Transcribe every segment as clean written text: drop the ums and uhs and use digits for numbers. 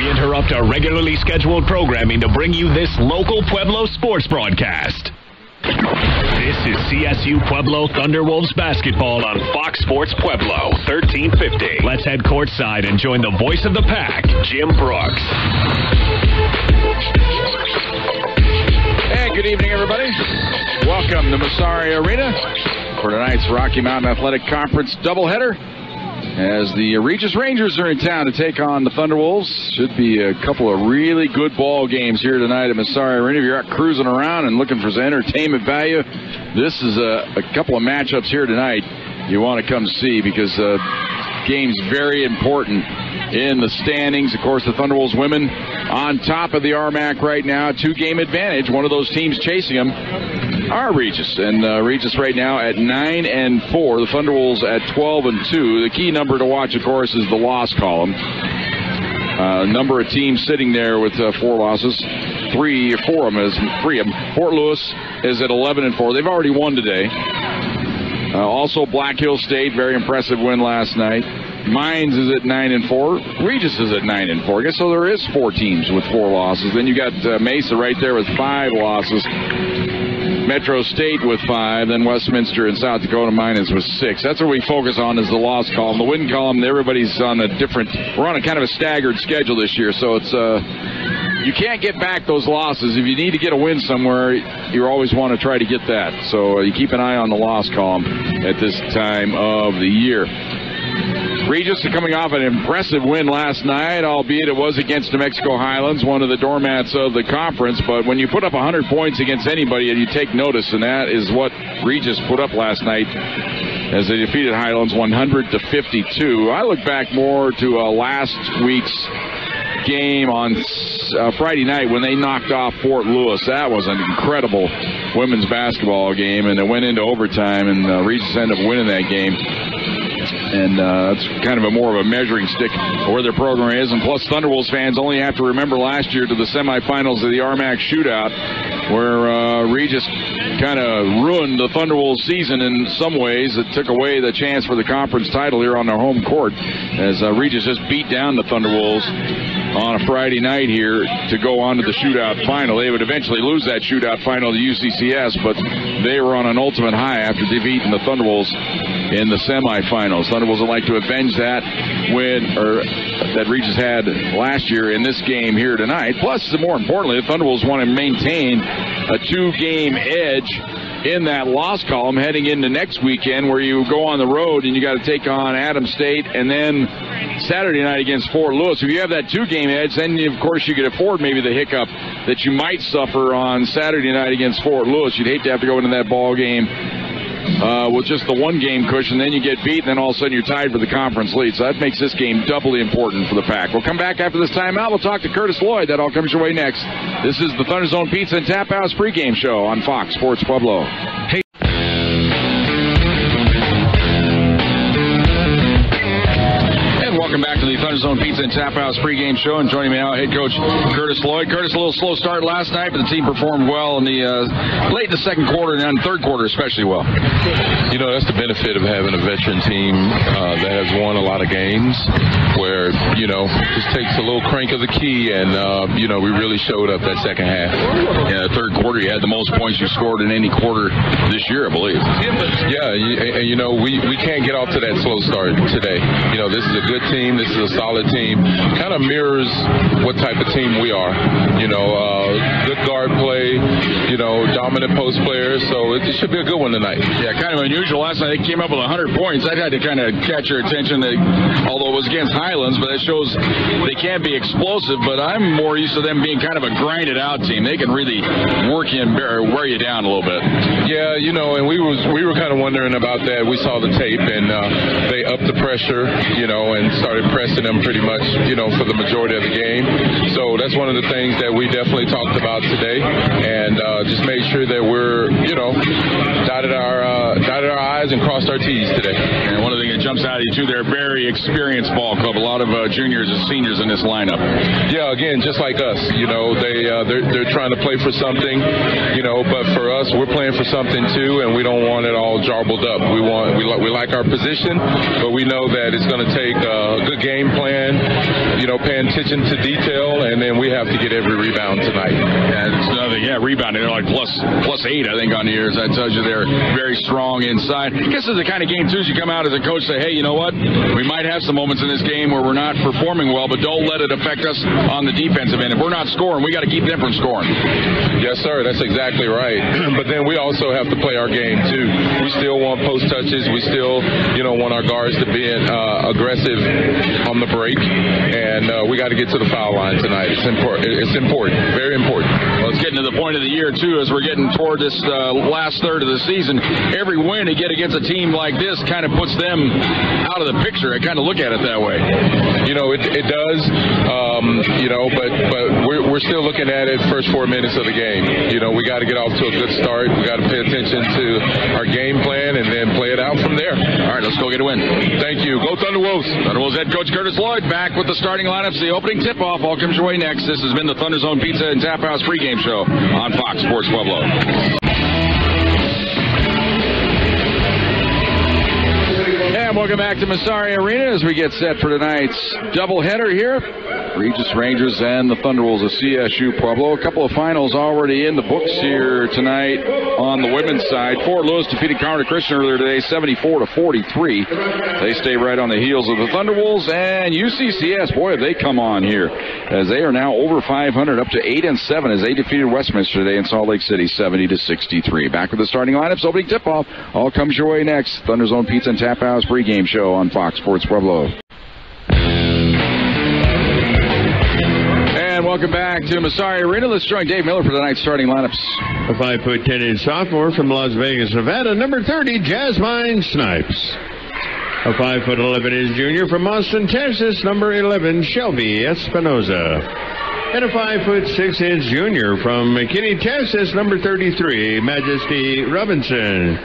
We interrupt our regularly scheduled programming to bring you this local Pueblo sports broadcast. This is Csu-Pueblo Thunderwolves basketball on Fox Sports Pueblo, 1350. Let's head courtside and join the voice of the pack, Jim Brooks. Hey, good evening, everybody. Welcome to Massari Arena for tonight's Rocky Mountain Athletic Conference doubleheader. As the Regis Rangers are in town to take on the Thunderwolves. Should be a couple of really good ball games here tonight at Massari Arena. If you're out cruising around and looking for some entertainment value, this is a couple of matchups here tonight you want to come see, because game's very important in the standings. Of course, the Thunderwolves women on top of the RMAC right now, 2-game advantage. One of those teams chasing them are Regis, and Regis right now at 9-4. The Thunderwolves at 12-2. The key number to watch, of course, is the loss column. Number of teams sitting there with 4 losses. 3 of them. Fort Lewis is at 11-4. They've already won today. Also, Black Hill State, very impressive win last night. Mines is at 9-4. Regis is at 9-4. I guess so. There is 4 teams with 4 losses. Then you got Mesa right there with 5 losses. Metro State with 5, then Westminster and South Dakota Miners with 6. That's what we focus on, is the loss column. The win column, everybody's on a different. We're on a kind of a staggered schedule this year, so it's you can't get back those losses. If you need to get a win somewhere, you always want to try to get that. So you keep an eye on the loss column at this time of the year. Regis coming off an impressive win last night, albeit it was against New Mexico Highlands, one of the doormats of the conference. But when you put up 100 points against anybody, you take notice, and that is what Regis put up last night as they defeated Highlands 100-52. I look back more to last week's game on Friday night when they knocked off Fort Lewis. That was an incredible women's basketball game, and it went into overtime, and Regis ended up winning that game. And it's kind of more of a measuring stick where their program is. And plus, Thunderwolves fans only have to remember last year to the semifinals of the RMAC shootout, where Regis kind of ruined the Thunderwolves season in some ways. It took away the chance for the conference title here on their home court, as Regis just beat down the Thunderwolves on a Friday night here to go on to the shootout final. They would eventually lose that shootout final to UCCS, but they were on an ultimate high after defeating the Thunderwolves in the semifinals. Thunderwolves would like to avenge that win that Regis had last year in this game here tonight. Plus, more importantly, the Thunderwolves want to maintain a 2-game edge in that loss column heading into next weekend, where you go on the road and you got to take on Adams State, and then Saturday night against Fort Lewis. If you have that 2-game edge, then of course you could afford maybe the hiccup that you might suffer on Saturday night against Fort Lewis. You'd hate to have to go into that ball game with just the 1-game cushion, then you get beat, and then all of a sudden you're tied for the conference lead. So that makes this game doubly important for the Pack. We'll come back after this timeout. We'll talk to Curtis Lloyd. That all comes your way next. This is the Thunder Zone Pizza and Tap House pregame show on Fox Sports Pueblo. Hey. Welcome back to the Thunder Zone Pizza and Tap House pregame show, and joining me now, head coach Curtis Lloyd. Curtis, a little slow start last night, but the team performed well in the late in the second quarter and then third quarter especially well. You know, that's the benefit of having a veteran team that has won a lot of games, where, you know, just takes a little crank of the key, and, you know, we really showed up that second half. Yeah, the third quarter, you had the most points you scored in any quarter this year, I believe. Yeah, and you know, we can't get off to that slow start today. You know, this is a good team. This is a solid team. Kind of mirrors what type of team we are. You know, good guard play, you know, dominant post players. So it should be a good one tonight. Yeah, kind of unusual. Last night they came up with 100 points. That had to kind of catch your attention, although it was against Highlands, but it shows they can be explosive. But I'm more used to them being kind of a grinded out team. They can really work you and wear you down a little bit. Yeah, you know, and we were kind of wondering about that. We saw the tape, and they upped the pressure, you know, and started pressing them pretty much, you know, for the majority of the game. So that's one of the things that we definitely talked about today, and just made sure that we're, you know, dotted our I's and crossed our T's today. And one of the things that jumps out at you, too. They're a very experienced ball club. A lot of juniors and seniors in this lineup. Yeah, again, just like us, they're trying to play for something, but for us, we're playing for something too, and we don't want it all jarbled up. We like our position, but we know that it's going to take a good game plan, paying attention to detail, and then we have to get every rebound tonight. Rebounding. They're like plus 8, I think, on the years. That tells you they're very strong inside. I guess it's the kind of game, too, as you come out as a coach, say, hey, you know what? We might have some moments in this game where we're not performing well, but don't let it affect us on the defensive end. If we're not scoring, we got to keep them from scoring. Yes, sir. That's exactly right. But then we also have to play our game, too. We still want post touches. We still, want our guards to be aggressive on the break. And we got to get to the foul line tonight. It's important. Very important. Well, it's getting to the point of the year, too, as we're getting toward this last third of the season. Every win you get against a team like this kind of puts them out of the picture. I kind of look at it that way. It does, but we're still looking at it first 4 minutes of the game. We got to get off to a good start. We got to pay attention to our game plan and then play it out from there. All right, let's go get a win. Thank you. Go Thunderwolves. Thunderwolves head coach Curtis Lloyd back with the starting lineups. The opening tip-off all comes your way next. This has been the Thunder Zone Pizza and Tap House pregame show on Fox Sports Pueblo. And welcome back to Massari Arena as we get set for tonight's doubleheader here. Regis Rangers and the Thunderwolves of Csu-Pueblo. A couple of finals already in the books here tonight on the women's side. Fort Lewis defeated Kearney Christian earlier today, 74-43. They stay right on the heels of the Thunderwolves, and UCCS, boy, have they come on here, as they are now over 500, up to 8-7, as they defeated Westminster today in Salt Lake City, 70-63. Back with the starting lineups, opening tip-off. All comes your way next. Thunder Zone Pizza and Tap House pregame show on Fox Sports Pueblo. And welcome back to Massari Arena. Let's join Dave Miller for tonight's starting lineups. A 5'10" sophomore from Las Vegas, Nevada, number 30, Jasmine Snipes. A 5'11" junior from Austin, Texas, number 11, Shelby Espinoza. And a 5'6" junior from McKinney, Texas, number 33, Majesty Robinson.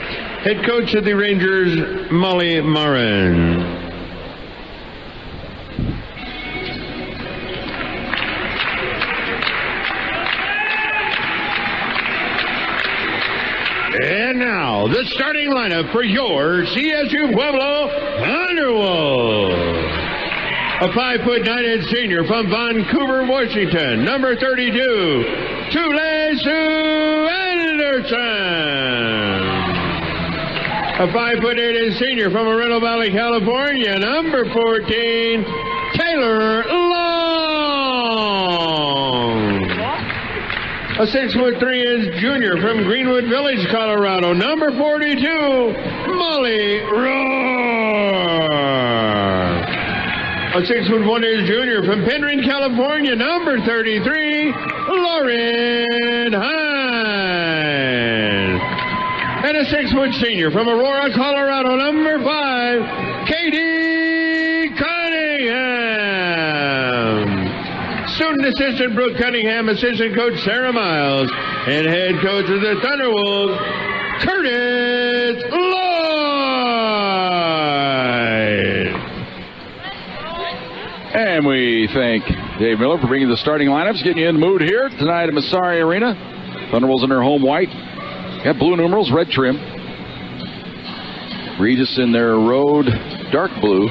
Head coach of the Rangers, Molly Marin. And now, the starting lineup for your Csu-Pueblo Thunderwolves. A 5'9" senior from Vancouver, Washington, number 32, Tulesu Anderson. A 5'8" senior from Moreno Valley, California, number 14, Taylor Long. A 6'3" junior from Greenwood Village, Colorado, number 42, Molly Roar. A 6'1" junior from Penryn, California, number 33, Lauren Hines. And a 6' senior from Aurora, Colorado, number 5, Katie Cunningham. Student assistant Brooke Cunningham, assistant coach Sarah Miles, and head coach of the Thunderwolves, Curtis Lloyd. And we thank Dave Miller for bringing the starting lineups, getting you in the mood here tonight at Massari Arena. Thunderwolves in their home white. Got blue numerals, red trim. Regis in their road dark blue.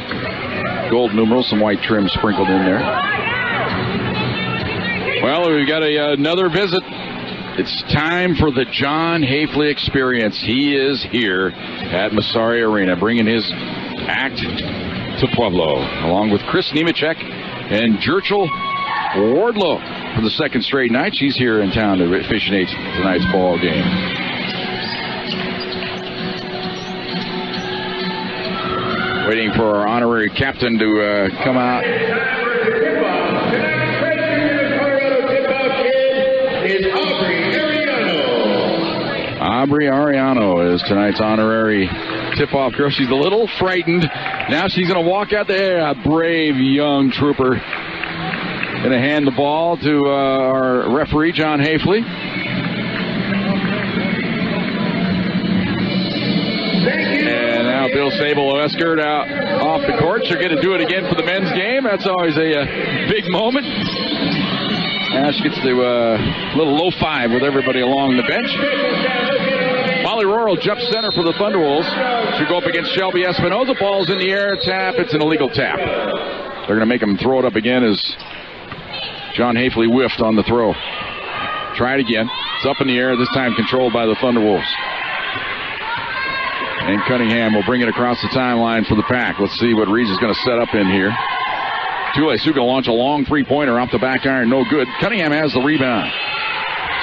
Gold numerals, some white trim sprinkled in there. Well, we've got another visit. It's time for the John Hafley experience. He is here at Massari Arena, bringing his act to Pueblo, along with Chris Nemechek and Jerchel Wardlow for the second straight night. She's here in town to officiate tonight's ball game. Waiting for our honorary captain to come out. Aubrey Ariano is tonight's honorary tip-off girl. She's a little frightened. Now she's going to walk out there. A brave young trooper. Going to hand the ball to our referee, John Hafley. And now Bill Sable-Eskert out off the court. She'll get to do it again for the men's game. That's always a big moment. Ash gets to a little low five with everybody along the bench. Molly Rohr will jump center for the Thunderwolves. She'll go up against Shelby Espinoza. Ball's in the air. Tap. It's an illegal tap. They're going to make him throw it up again as John Hafley whiffed on the throw. Try it again. It's up in the air. This time controlled by the Thunderwolves. And Cunningham will bring it across the timeline for the Pack. Let's see what Reeves is going to set up in here. Tule-Su going to launch a long three-pointer off the back iron. No good. Cunningham has the rebound.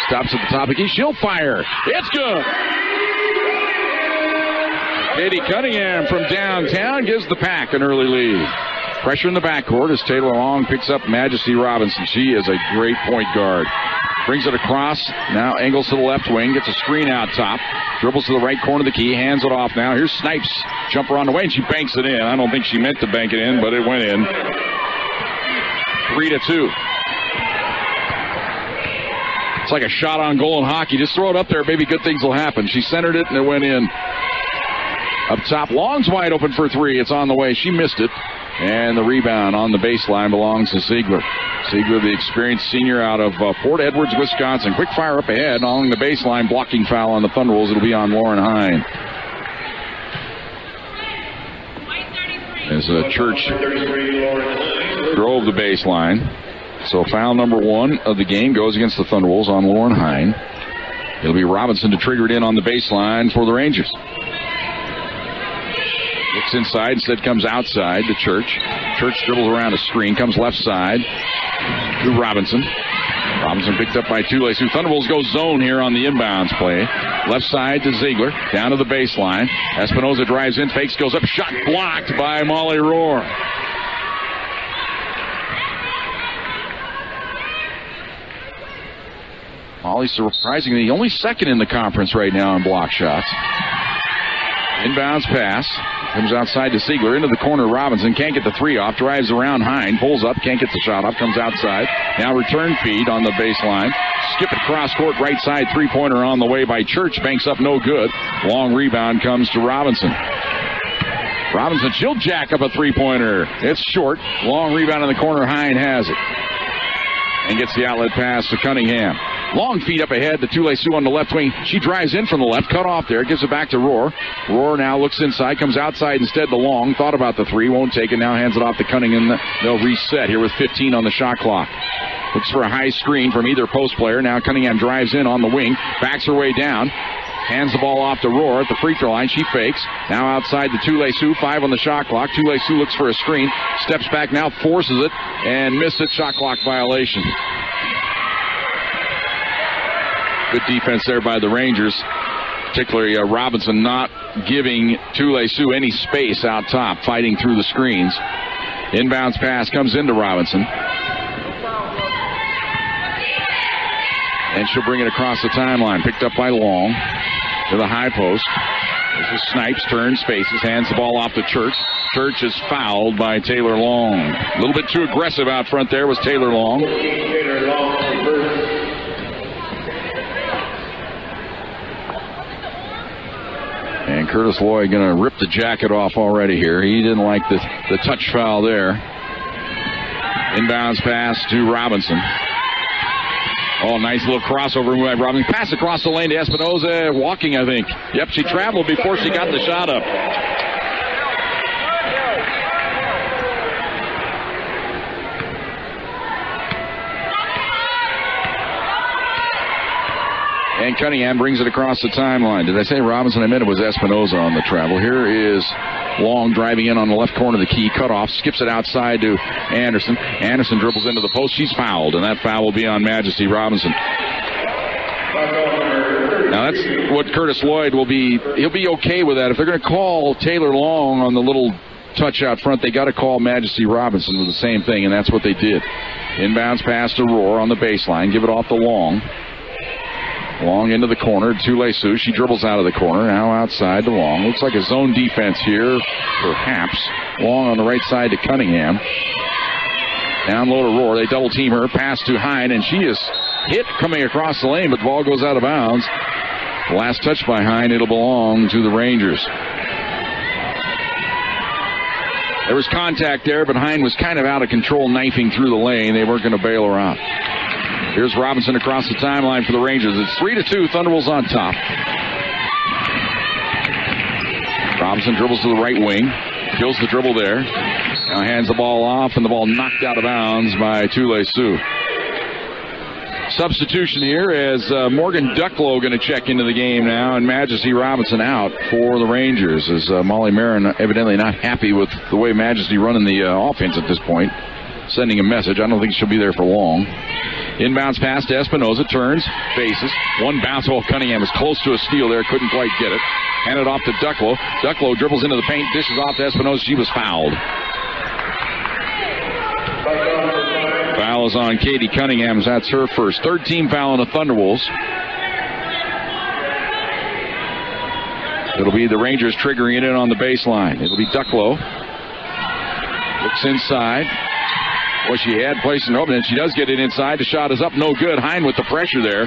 Stops at the top of the key. She'll fire. It's good. Katie Cunningham from downtown gives the Pack an early lead. Pressure in the backcourt as Taylor Long picks up Majesty Robinson. She is a great point guard. Brings it across. Now angles to the left wing. Gets a screen out top. Dribbles to the right corner of the key. Hands it off now. Here's Snipes. Jumper on the way, and she banks it in. I don't think she meant to bank it in, but it went in. 3-2. It's like a shot on goal in hockey. Just throw it up there. Maybe good things will happen. She centered it, and it went in. Up top, Long's wide open for three. It's on the way. She missed it. And the rebound on the baseline belongs to Ziegler. Ziegler, the experienced senior out of Fort Edwards, Wisconsin. Quick fire up ahead along the baseline. Blocking foul on the Thunderwolves. It'll be on Lauren Hine. As Church drove the baseline. So foul number one of the game goes against the Thunderwolves on Lauren Hine. It'll be Robinson to trigger it in on the baseline for the Rangers. Looks inside, instead comes outside to Church. Church dribbles around a screen, comes left side to Robinson. Robinson picked up by Tule-Su. Thunderwolves go zone here on the inbounds play. Left side to Ziegler, down to the baseline. Espinoza drives in, fakes, goes up, shot blocked by Molly Rohr. Molly surprisingly only second in the conference right now in block shots. Inbounds pass. Comes outside to Ziegler. Into the corner, Robinson. Can't get the three off. Drives around Hine. Pulls up. Can't get the shot off. Comes outside. Now return feed on the baseline. Skip it cross court. Right side three-pointer on the way by Church. Banks up. No good. Long rebound comes to Robinson. Robinson, she'll jack up a three-pointer. It's short. Long rebound in the corner. Hine has it. And gets the outlet pass to Cunningham. Long feed up ahead to Tule-Su on the left wing. She drives in from the left, cut off there, gives it back to Rohr. Rohr now looks inside, comes outside instead to Long. Thought about the three, won't take it, now hands it off to Cunningham. They'll reset here with 15 on the shot clock. Looks for a high screen from either post player. Now Cunningham drives in on the wing, backs her way down. Hands the ball off to Rohr at the free throw line. She fakes. Now outside to Tule-Su. 5 on the shot clock. Tule-Su looks for a screen. Steps back now, forces it, and missed it. Shot clock violation. Good defense there by the Rangers. Particularly Robinson not giving Tule-Su any space out top, fighting through the screens. Inbounds pass comes into Robinson. And she'll bring it across the timeline. Picked up by Long to the high post. This is Snipes, turns, spaces, hands the ball off to Church. Church is fouled by Taylor Long. A little bit too aggressive out front there was Taylor Long. And Curtis Lloyd going to rip the jacket off already here. He didn't like the touch foul there. Inbounds pass to Robinson. Oh, nice little crossover move by Robinson. Pass across the lane to Espinoza. Walking, I think. Yep, she traveled before she got the shot up. And Cunningham brings it across the timeline. Did I say Robinson? I meant it was Espinoza on the travel. Here is Long driving in on the left corner of the key. Cut off. Skips it outside to Anderson. Anderson dribbles into the post. She's fouled, and that foul will be on Majesty Robinson. Now that's what Curtis Lloyd will be. He'll be okay with that. If they're going to call Taylor Long on the little touch out front, they got to call Majesty Robinson with the same thing, and that's what they did. Inbounds pass to Rohr on the baseline. Give it off to Long. Long into the corner. Tule-Su. She dribbles out of the corner. Now outside to Long. Looks like a zone defense here, perhaps. Long on the right side to Cunningham. Down low to Rohr. They double team her. Pass to Hine, and she is hit coming across the lane, but the ball goes out of bounds. Last touch by Hine. It'll belong to the Rangers. There was contact there, but Hine was kind of out of control, knifing through the lane. They weren't going to bail her out. Here's Robinson across the timeline for the Rangers. It's 3-2. Thunderwolves on top. Robinson dribbles to the right wing. Kills the dribble there. Now hands the ball off, and the ball knocked out of bounds by Csu-Pueblo. Substitution here as Morgan Ducklow going to check into the game now, and Majesty Robinson out for the Rangers, as Molly Marin evidently not happy with the way Majesty running the offense at this point. Sending a message. I don't think she'll be there for long. Inbounds pass to Espinoza. Turns. Faces. One bounce. Oh, Cunningham was close to a steal there. Couldn't quite get it. Handed off to Ducklow. Ducklow dribbles into the paint. Dishes off to Espinoza. She was fouled. Foul is on Katie Cunningham. That's her first. Third team foul on the Thunderwolves. It'll be the Rangers triggering it in on the baseline. It'll be Ducklow. Looks inside. Well, she had place in open, and she does get it inside. The shot is up, no good. Hine with the pressure there,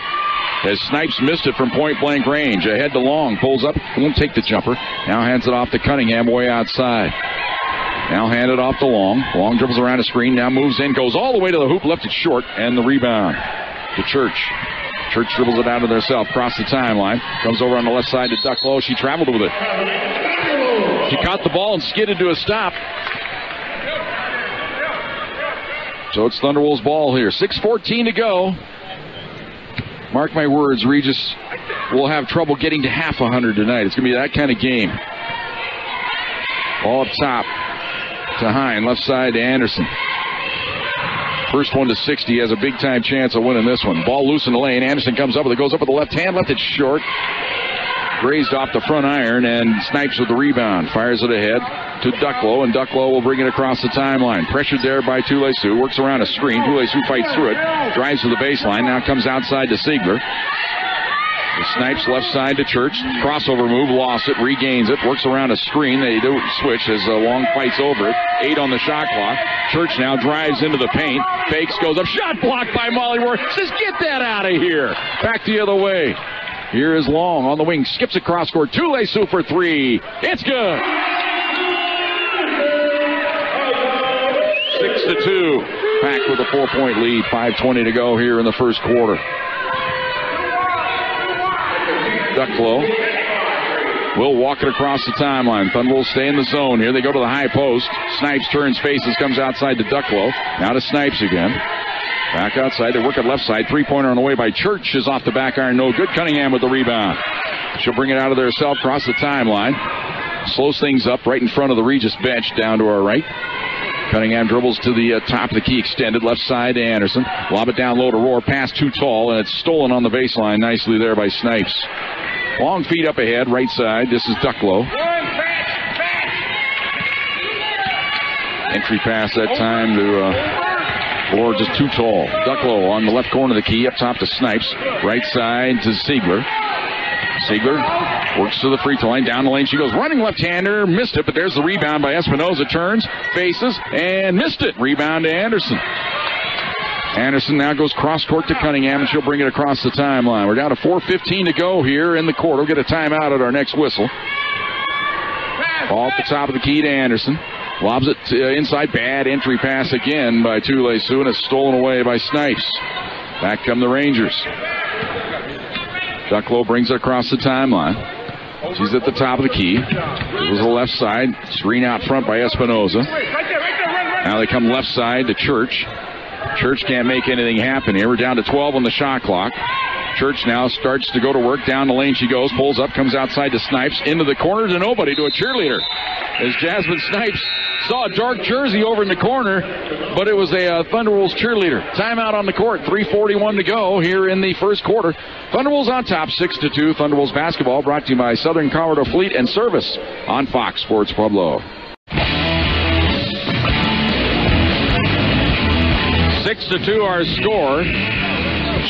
as Snipes missed it from point-blank range. Ahead to Long, pulls up, won't take the jumper. Now hands it off to Cunningham way outside. Now handed off to Long. Long dribbles around a screen, now moves in, goes all the way to the hoop, left it short, and the rebound to Church. Church dribbles it out of herself, across the timeline. Comes over on the left side to Ducklow. She traveled with it. She caught the ball and skidded to a stop. So it's Thunderwolves ball here. 6:14 to go. Mark my words, Regis will have trouble getting to half 100 tonight. It's going to be that kind of game. Ball up top to Hine. Left side to Anderson. First one to 60 has a big-time chance of winning this one. Ball loose in the lane. Anderson comes up with it. Goes up with the left hand. Left it short. Grazed off the front iron, and Snipes with the rebound. Fires it ahead to Ducklow, and Ducklow will bring it across the timeline. Pressured there by Csu-Pueblo. Works around a screen. Csu-Pueblo fights through it. Drives to the baseline. Now comes outside to Siegler. The Snipes left side to Church. Crossover move. Lost it. Regains it. Works around a screen. They do switch as Long fights over it. 8 on the shot clock. Church now drives into the paint. Fakes. Goes up. Shot blocked by Molly Moore. Says, get that out of here. Back the other way. Here is Long on the wing. Skips across court. Csu-Pueblo for 3. It's good. 6-2. Pack with a 4-point lead. 5:20 to go here in the first quarter. Ducklow will walk it across the timeline. Thunderwolves stay in the zone here. They go to the high post. Snipes turns faces, comes outside to Ducklow. Now to Snipes again. Back outside. They work at left side. Three-pointer on the way by Church is off the back iron. No good. Cunningham with the rebound. She'll bring it out of there herself across the timeline. Slows things up right in front of the Regis bench down to our right. Cunningham dribbles to the top of the key, extended left side to Anderson. Lob it down low to Rohr. Pass too tall, and it's stolen on the baseline nicely there by Snipes. Long feet up ahead, right side. This is Ducklow. Entry pass that time to Rohr, just too tall. Ducklow on the left corner of the key, up top to Snipes. Right side to Siegler. Siegler works to the free throw line. Down the lane she goes. Running left-hander. Missed it, but there's the rebound by Espinoza. Turns, faces, and missed it. Rebound to Anderson. Anderson now goes cross-court to Cunningham, and she'll bring it across the timeline. We're down to 4:15 to go here in the quarter. We'll get a timeout at our next whistle. Ball at the top of the key to Anderson. Lobs it inside. Bad entry pass again by Csu-Pueblo, and it's stolen away by Snipes. Back come the Rangers. Ducklow brings it across the timeline. She's at the top of the key. It was the left side. Screen out front by Espinoza. Now they come left side to Church. Church can't make anything happen here. We're down to 12 on the shot clock. Church now starts to go to work. Down the lane she goes. Pulls up. Comes outside to Snipes. Into the corner to nobody. To a cheerleader. As Jasmine Snipes saw a dark jersey over in the corner, but it was a Thunderwolves cheerleader. Timeout on the court. 3:41 to go here in the first quarter. Thunderwolves on top, 6-2. Thunderwolves basketball brought to you by Southern Colorado Fleet and Service on Fox Sports Pueblo. 6-2 our score.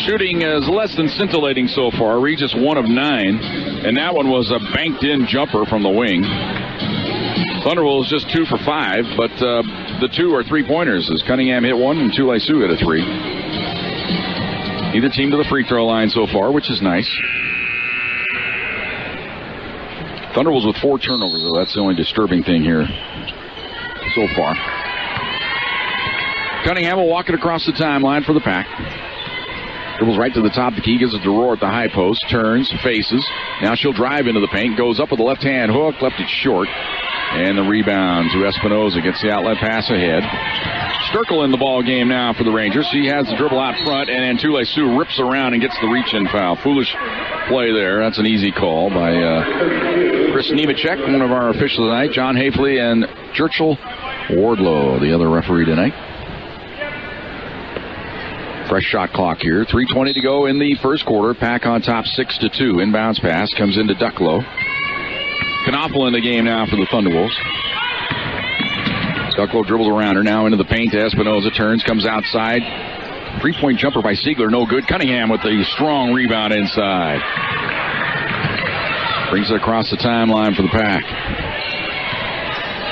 Shooting is less than scintillating so far. Regis 1 of 9, and that one was a banked-in jumper from the wing. Thunderwolves just 2 for 5, but the 2 are three-pointers as Cunningham hit 1 and Csu-Pueblo hit a 3. Either team to the free throw line so far, which is nice. Thunderwolves with 4 turnovers, though. That's the only disturbing thing here. so far. Cunningham will walk it across the timeline for the Pack. Dribbles right to the top of the key, gives it to Roar at the high post, turns, faces. Now she'll drive into the paint, goes up with a left-hand hook, left it short. And the rebound to Espinoza, gets the outlet pass ahead. Sturkle in the ball game now for the Rangers. She has the dribble out front, and Antule Sioux rips around and gets the reach-in foul. Foolish play there. That's an easy call by Chris Nemechek, one of our officials tonight. John Hafley and Churchill Wardlow, the other referee tonight. Fresh shot clock here. 3:20 to go in the first quarter. Pack on top 6-2. Inbounds pass comes into Ducklow. Knopfel in the game now for the Thunderwolves. Ducklow dribbles around her now into the paint to Espinoza. Turns, comes outside. 3-point jumper by Siegler, no good. Cunningham with the strong rebound inside. Brings it across the timeline for the Pack.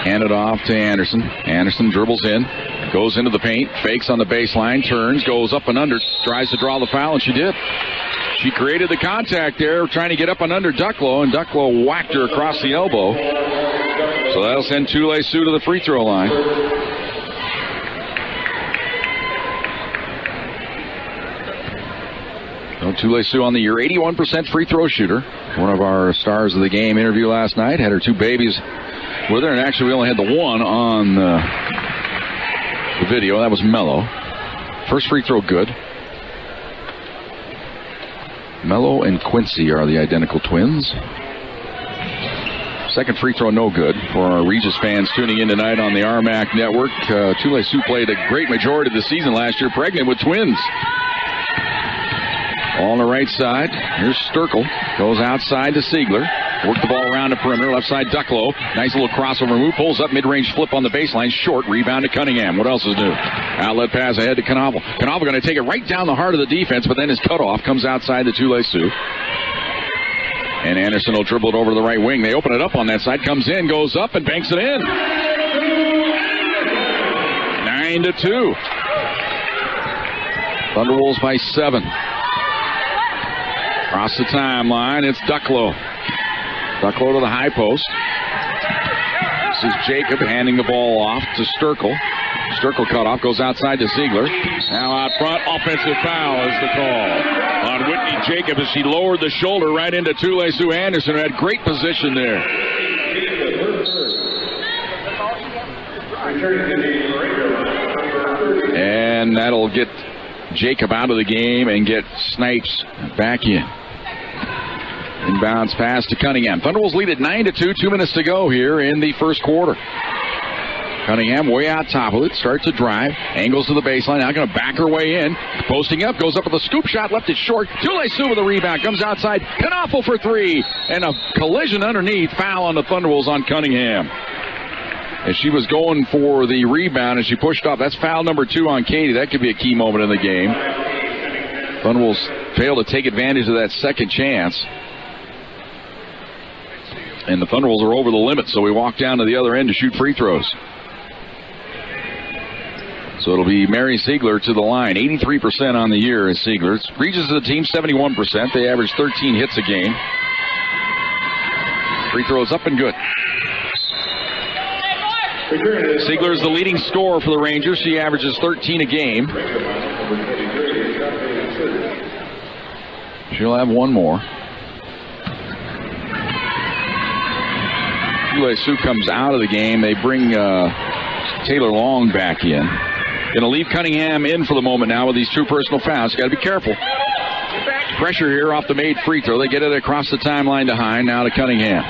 Hand it off to Anderson. Anderson dribbles in. Goes into the paint, fakes on the baseline, turns, goes up and under, tries to draw the foul, and she did. She created the contact there, trying to get up and under Ducklow, and Ducklow whacked her across the elbow. So that'll send Tule Sioux to the free throw line. So Tule Sioux on the year, 81% free throw shooter. One of our stars of the game interview last night, had her two babies with her, and actually we only had the one on the video. That was Mello. First free throw good. Mello and Quincy are the identical twins. Second free throw no good for our Regis fans tuning in tonight on the RMAC network. Tule Sioux played a great majority of the season last year, pregnant with twins. All on the right side. Here's Sturkle. Goes outside to Siegler. Work the ball around the perimeter. Left side, Ducklow. Nice little crossover move. Pulls up mid-range flip on the baseline. Short. Rebound to Cunningham. What else is new? Outlet pass ahead to Knopfel. Knopfel going to take it right down the heart of the defense, but then his cutoff comes outside to Tule Sioux. And Anderson will dribble it over to the right wing. They open it up on that side. Comes in, goes up, and banks it in. 9-2. Thunderwolves by 7. Across the timeline, it's Ducklow. Ducklow to the high post. This is Jacob handing the ball off to Sturkle. Sturkle cut off, goes outside to Siegler. Now out front, offensive foul is the call on Whitney Jacob as she lowered the shoulder right into Tule Sioux Anderson, who had great position there. And that'll get Jacob out of the game and get Snipes back in. Inbounds pass to Cunningham. Thunderwolves lead at 9-2. 2 minutes to go here in the first quarter. Cunningham way out top of it. Starts to drive. Angles to the baseline. Now going to back her way in. Posting up. Goes up with a scoop shot. Left it short. Tule Sioux with a rebound. Comes outside. Knopfel for 3. And a collision underneath. Foul on the Thunderwolves on Cunningham. As she was going for the rebound and she pushed off. That's foul number 2 on Katie. That could be a key moment in the game. Thunderwolves failed to take advantage of that second chance. And the Thunderwolves are over the limit, so we walk down to the other end to shoot free throws. So it'll be Mary Siegler to the line. 83% on the year is Siegler. Regis is a team, 71%. They average 13 hits a game. Free throws up and good. Siegler is the leading scorer for the Rangers. She averages 13 a game. She'll have one more. Tule Sioux comes out of the game. They bring Taylor Long back in. Going to leave Cunningham in for the moment now with these 2 personal fouls. Got to be careful. Pressure here off the made free throw. They get it across the timeline to Hine. Now to Cunningham.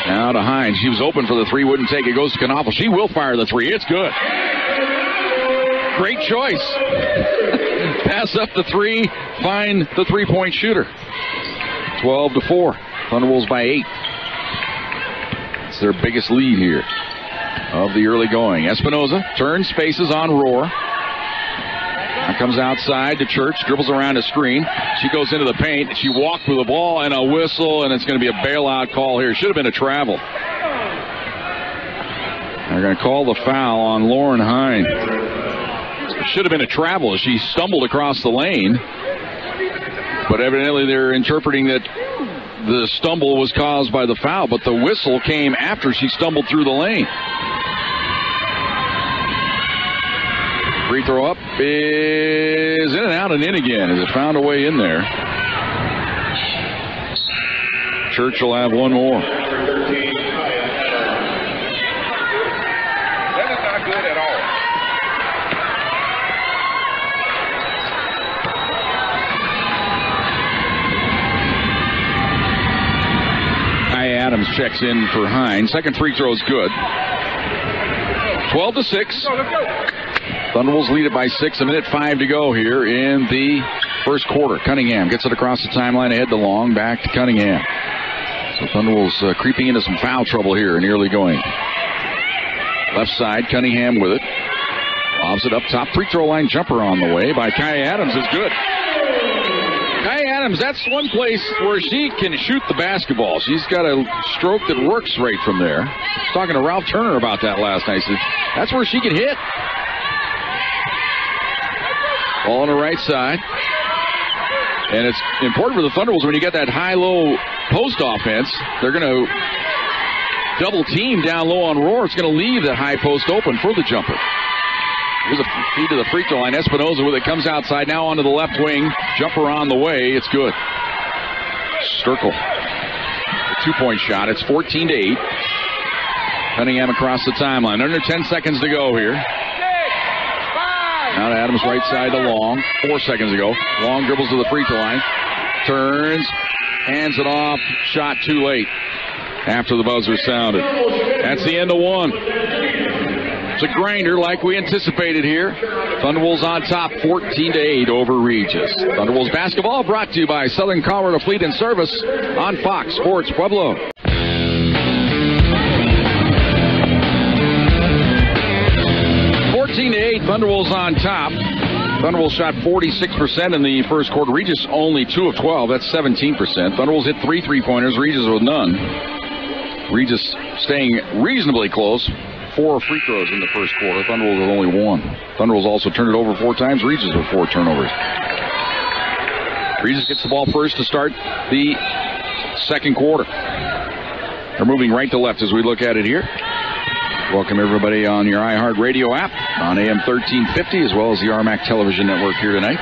Now to Hine. She was open for the 3. Wouldn't take it. Goes to Knopfel. She will fire the 3. It's good. Great choice. Pass up the 3. Find the 3-point shooter. 12-4. Thunderwolves by 8. It's their biggest lead here of the early going. Espinoza turns, faces on Roar. Now comes outside to Church, dribbles around a screen. She goes into the paint. She walked with the ball and a whistle, and it's going to be a bailout call here. Should have been a travel. They're going to call the foul on Lauren Hine. Should have been a travel as she stumbled across the lane. But evidently they're interpreting that the stumble was caused by the foul, but the whistle came after she stumbled through the lane. Free throw up is in and out and in again as it found a way in there. Church will have one more. That is not good at all. Adams checks in for Hines. Second free throw is good. 12-6. Thunderwolves lead it by 6. 1:05 to go here in the first quarter. Cunningham gets it across the timeline ahead to Long. Back to Cunningham. So Thunderwolves creeping into some foul trouble here in early going. Left side, Cunningham with it. Lobs it up top. Free throw line jumper on the way by Kai Adams is good. Kai Adams, that's one place where she can shoot the basketball. She's got a stroke that works right from there. I was talking to Ralph Turner about that last night. He said, that's where she can hit. Ball on the right side. And it's important for the Thunderwolves when you get that high-low post offense. They're going to double team down low on Roar. It's going to leave that high post open for the jumper. Here's a feed to the free throw line. Espinoza with it, comes outside, now onto the left wing. Jumper on the way. It's good. Sturkle. A 2-point shot. It's 14-8. Cunningham across the timeline. Under 10 seconds to go here. Now to Adams, right side to Long. 4 seconds ago. Long dribbles to the free throw line. Turns. Hands it off. Shot too late after the buzzer sounded. That's the end of one. It's a grinder like we anticipated here. Thunderwolves on top, 14-8 over Regis. Thunderwolves basketball brought to you by Southern Colorado Fleet and Service on Fox Sports Pueblo. 14-8, Thunderwolves on top. Thunderwolves shot 46% in the first quarter. Regis only 2 of 12. That's 17%. Thunderwolves hit 3 3-pointers. Regis with none. Regis staying reasonably close. 4 free throws in the first quarter. Thunderwolves with only 1. Thunderwolves also turned it over 4 times. Regis with 4 turnovers. Regis gets the ball first to start the second quarter. They're moving right to left as we look at it here. Welcome everybody on your iHeartRadio app, on AM1350, as well as the RMAC television network here tonight.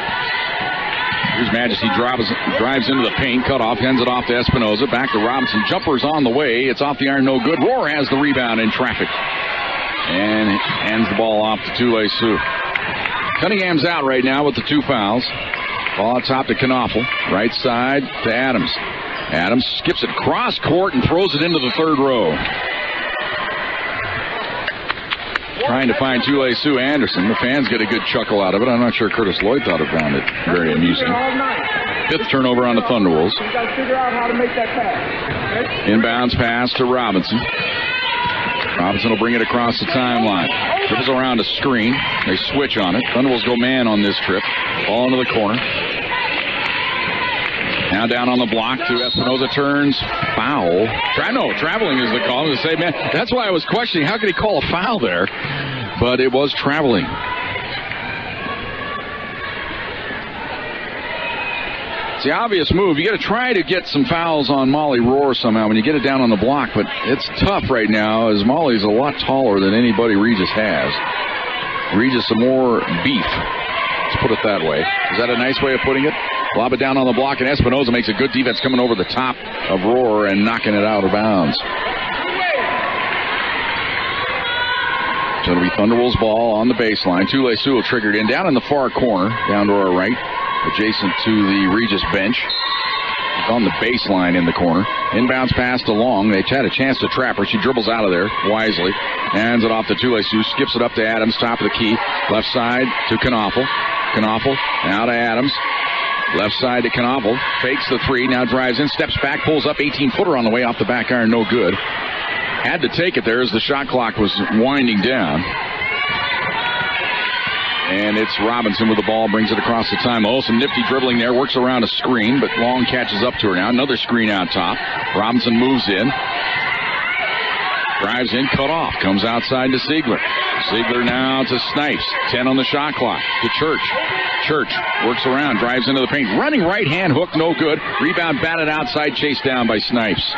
Here's Majesty, drives into the paint, cut off, hands it off to Espinoza, back to Robinson. Jumper's on the way. It's off the iron, no good. Roar has the rebound in traffic. And hands the ball off to Csu. Cunningham's out right now with the 2 fouls. Ball on top to Knaufel. Right side to Adams. Adams skips it cross court and throws it into the third row. Trying to find Csu Anderson. The fans get a good chuckle out of it. I'm not sure Curtis Lloyd thought it found it very amusing. 5th turnover on the Thunderwolves. Inbounds pass to Robinson. Robinson will bring it across the timeline. Dribbles around a screen. They switch on it. Thunderwolves go man on this trip. Ball into the corner. Now down on the block to Espinoza, turns, foul. Traveling is the call. To say, man, that's why I was questioning how could he call a foul there, but it was traveling. It's the obvious move. You got to try to get some fouls on Molly Roar somehow when you get it down on the block, but it's tough right now as Molly's a lot taller than anybody Regis has. Regis some more beef. Let's put it that way. Is that a nice way of putting it? Lob it down on the block, and Espinoza makes a good defense coming over the top of Roar and knocking it out of bounds. It's going to be Thunderwolves ball on the baseline. Csu triggered in down in the far corner, down to our right, adjacent to the Regis bench. He's on the baseline in the corner. Inbounds pass to Long. They had a chance to trap her. She dribbles out of there wisely. Hands it off to Csu. Skips it up to Adams, top of the key. Left side to Knaufel. Knaufel now to Adams. Left side to Knaufel. Fakes the 3. Now drives in. Steps back. Pulls up. 18-footer on the way off the back iron. No good. Had to take it there as the shot clock was winding down. And it's Robinson with the ball. Brings it across the time. Oh, some nifty dribbling there. Works around a screen, but Long catches up to her now. Another screen out top. Robinson moves in. Drives in. Cut off. Comes outside to Ziegler. Ziegler now to Snipes. 10 on the shot clock. To Church. Church works around, drives into the paint. Running right-hand hook, no good. Rebound batted outside, chased down by Snipes.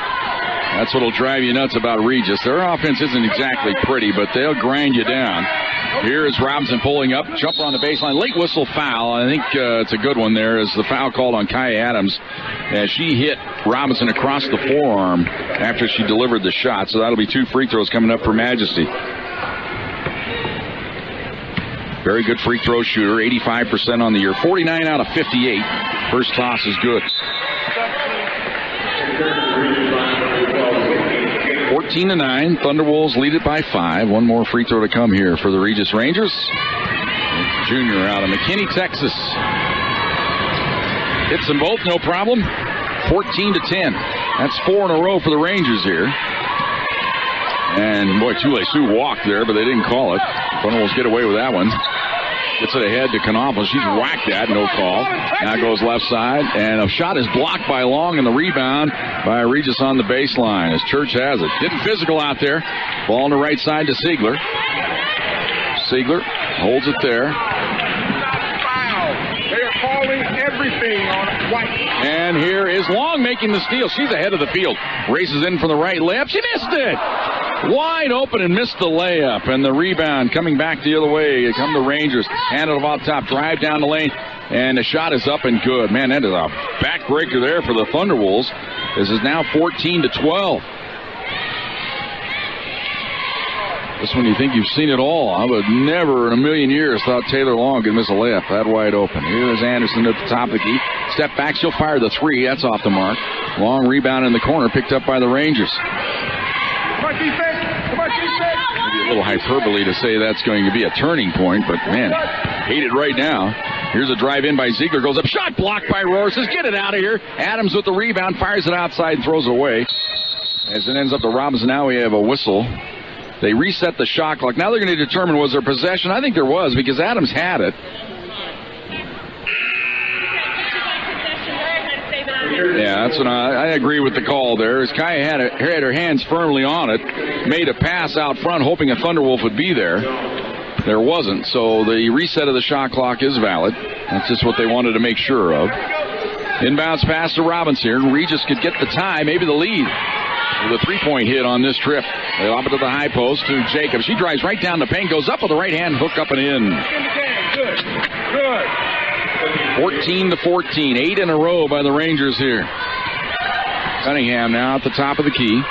That's what'll drive you nuts about Regis. Their offense isn't exactly pretty, but they'll grind you down. Here's Robinson pulling up, jumper on the baseline, late whistle foul. I think it's a good one there, as the foul called on Kai Adams as she hit Robinson across the forearm after she delivered the shot. So that'll be 2 free throws coming up for Majesty. Very good free throw shooter, 85% on the year, 49 out of 58. First toss is good. 14-9, Thunderwolves lead it by 5. One more free throw to come here for the Regis Rangers. Junior out of McKinney, Texas. Hits them both, no problem. 14-10. That's 4 in a row for the Rangers here. And boy, Tule-Su walked there, but they didn't call it. Thunderwolves get away with that one. Gets it ahead to Knopfel. She's whacked at, no call. Now goes left side, and a shot is blocked by Long, and the rebound by Regis on the baseline as Church has it. Getting physical out there. Ball on the right side to Siegler. Siegler holds it there. They're calling everything on White. And here is Long making the steal. She's ahead of the field. Races in from the right layup. She missed it. Wide open and missed the layup. And the rebound coming back the other way. Here come the Rangers. Handle it off top. Drive down the lane. And the shot is up and good. Man, that is a backbreaker there for the Thunderwolves. This is now 14-12. This one you think you've seen it all. I would never in a million years thought Taylor Long could miss a layup that wide open. Here is Anderson at the top of the key. Step back, she'll fire the 3. That's off the mark. Long rebound in the corner, picked up by the Rangers. Come on, defense! Come on, defense! Maybe a little hyperbole to say that's going to be a turning point, but man, hate it right now. Here's a drive in by Ziegler. Goes up, shot blocked by Rohr. Says, get it out of here. Adams with the rebound, fires it outside and throws it away. As it ends up to Robinson, now we have a whistle. They reset the shot clock. Now they're going to determine was there possession. I think there was because Adams had it. Yeah, that's what I agree with the call there. As Kaya had her hands firmly on it, made a pass out front hoping a Thunderwolf would be there. There wasn't, so the reset of the shot clock is valid. That's just what they wanted to make sure of. Inbounds pass to Robinson here. Regis could get the tie, maybe the lead. With a 3-point hit on this trip. They lob it to the high post to Jacobs. She drives right down the paint, goes up with the right hand, hook up and in. Good. 14-14, 8 in a row by the Rangers here. Cunningham now at the top of the key.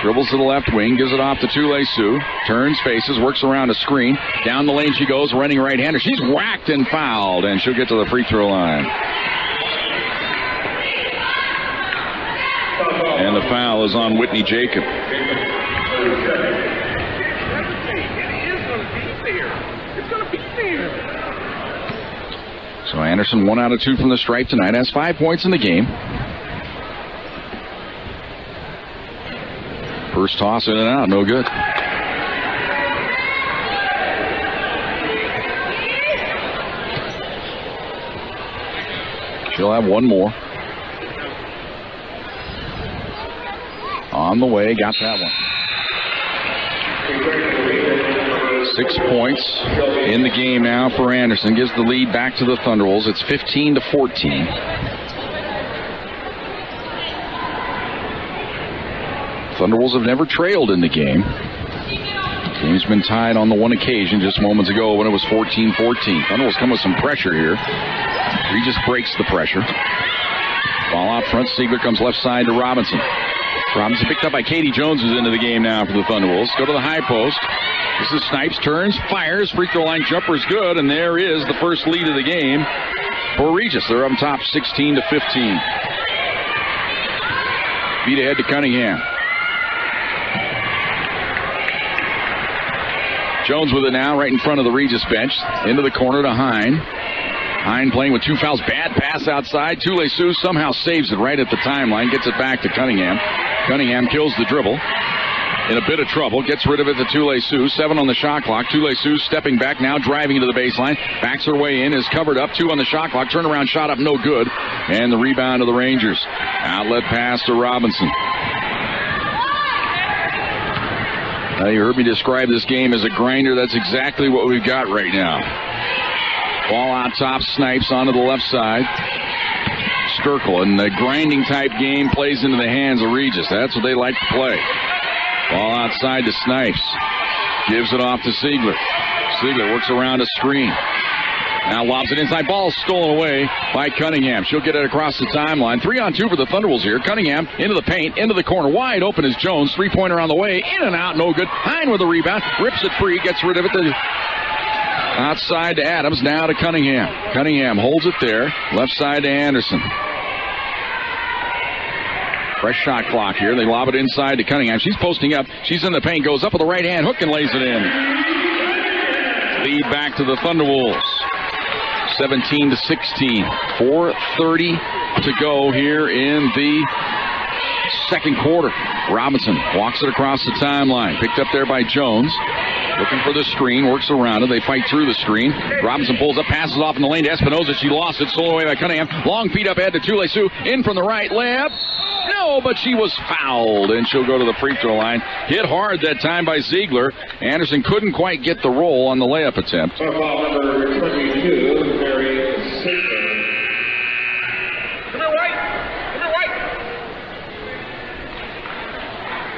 Dribbles to the left wing, gives it off to Tule-Su. Turns, faces, works around a screen. Down the lane she goes, running right-hander. She's whacked and fouled, and she'll get to the free throw line. And the foul is on Whitney Jacob. So Anderson 1 out of 2 from the stripe tonight. Has 5 points in the game. First toss in and out. No good. She'll have one more. On the way, got that one. 6 points in the game now for Anderson. Gives the lead back to the Thunderwolves. It's 15-14. Thunderwolves have never trailed in the game. The game's been tied on the one occasion just moments ago when it was 14-14. Thunderwolves come with some pressure here. Regis breaks the pressure. Ball out front. Siegler comes left side to Robinson. Robinson picked up by Katie Jones, who's into the game now for the Thunderwolves. Go to the high post. This is Snipes, turns, fires. Free throw line jumper is good, and there is the first lead of the game for Regis. They're up top 16-15. Feet ahead to Cunningham. Jones with it now, right in front of the Regis bench. Into the corner to Hine. Hine playing with 2 fouls. Bad pass outside. Tule-Su somehow saves it right at the timeline. Gets it back to Cunningham. Cunningham kills the dribble. In a bit of trouble. Gets rid of it to Tule-Su. 7 on the shot clock. Tule-Su stepping back now. Driving into the baseline. Backs her way in. Is covered up. 2 on the shot clock. Turnaround shot up. No good. And the rebound of the Rangers. Outlet pass to Robinson. Now you heard me describe this game as a grinder. That's exactly what we've got right now. Ball out top, Snipes onto the left side. Sturkle, and the grinding type game plays into the hands of Regis. That's what they like to play. Ball outside to Snipes. Gives it off to Ziegler. Ziegler works around a screen. Now lobs it inside. Ball stolen away by Cunningham. She'll get it across the timeline. 3-on-2 for the Thunderwolves here. Cunningham into the paint, into the corner. Wide open is Jones. Three-pointer on the way. In and out, no good. Hine with a rebound. Rips it free, gets rid of it. Outside to Adams. Now to Cunningham. Cunningham holds it there. Left side to Anderson. Fresh shot clock here. They lob it inside to Cunningham. She's posting up. She's in the paint. Goes up with the right hand. Hook and lays it in. Lead back to the Thunderwolves. 17-16. 4:30 to go here in the second quarter. Robinson walks it across the timeline. Picked up there by Jones. Looking for the screen. Works around it. They fight through the screen. Robinson pulls up. Passes off in the lane to Espinoza. She lost it. Stolen away by Cunningham. Long feed up ahead to Tule-Su. In from the right. Layup. No, but she was fouled, and she'll go to the free throw line. Hit hard that time by Ziegler. Anderson couldn't quite get the roll on the layup attempt. Foul number 22, Mary Siegler. Come here, White.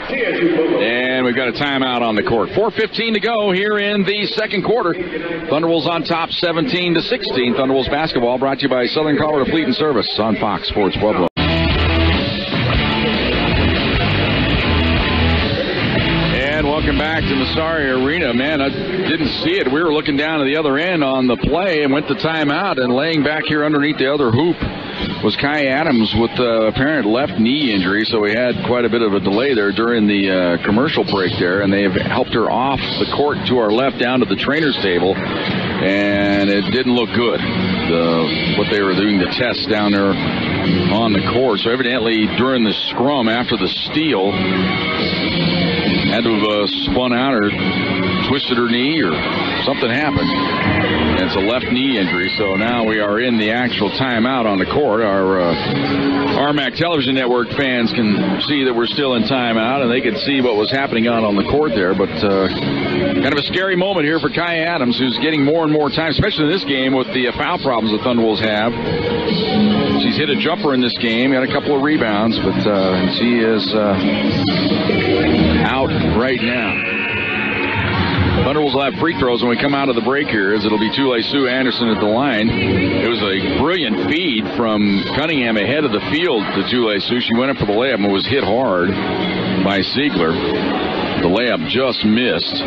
CSU Pueblo. And we've got a timeout on the court. 4:15 to go here in the second quarter. Thunderwolves on top 17-16. Thunderwolves basketball brought to you by Southern Colorado Fleet and Service on Fox Sports Pueblo. Welcome back to Massari Arena. Man, I didn't see it. We were looking down to the other end on the play and went to timeout, and laying back here underneath the other hoop was Kai Adams with apparent left knee injury, so we had quite a bit of a delay there during the commercial break there, and they've helped her off the court to our left down to the trainer's table, and it didn't look good, what they were doing, the test down there on the court. So evidently during the scrum after the steal, had to have spun out or twisted her knee or something happened. And it's a left knee injury, so now we are in the actual timeout on the court. Our RMAC Television Network fans can see that we're still in timeout, and they can see what was happening on the court there. But kind of a scary moment here for Kai Adams, who's getting more and more time, especially in this game with the foul problems the Thunderwolves have. She's hit a jumper in this game, got a couple of rebounds, but she is out right now. Thunderwolves will have free throws when we come out of the break here, as it'll be Tule-Su Anderson at the line. It was a brilliant feed from Cunningham ahead of the field to Tule-Su. She went up for the layup and was hit hard by Ziegler. The layup just missed,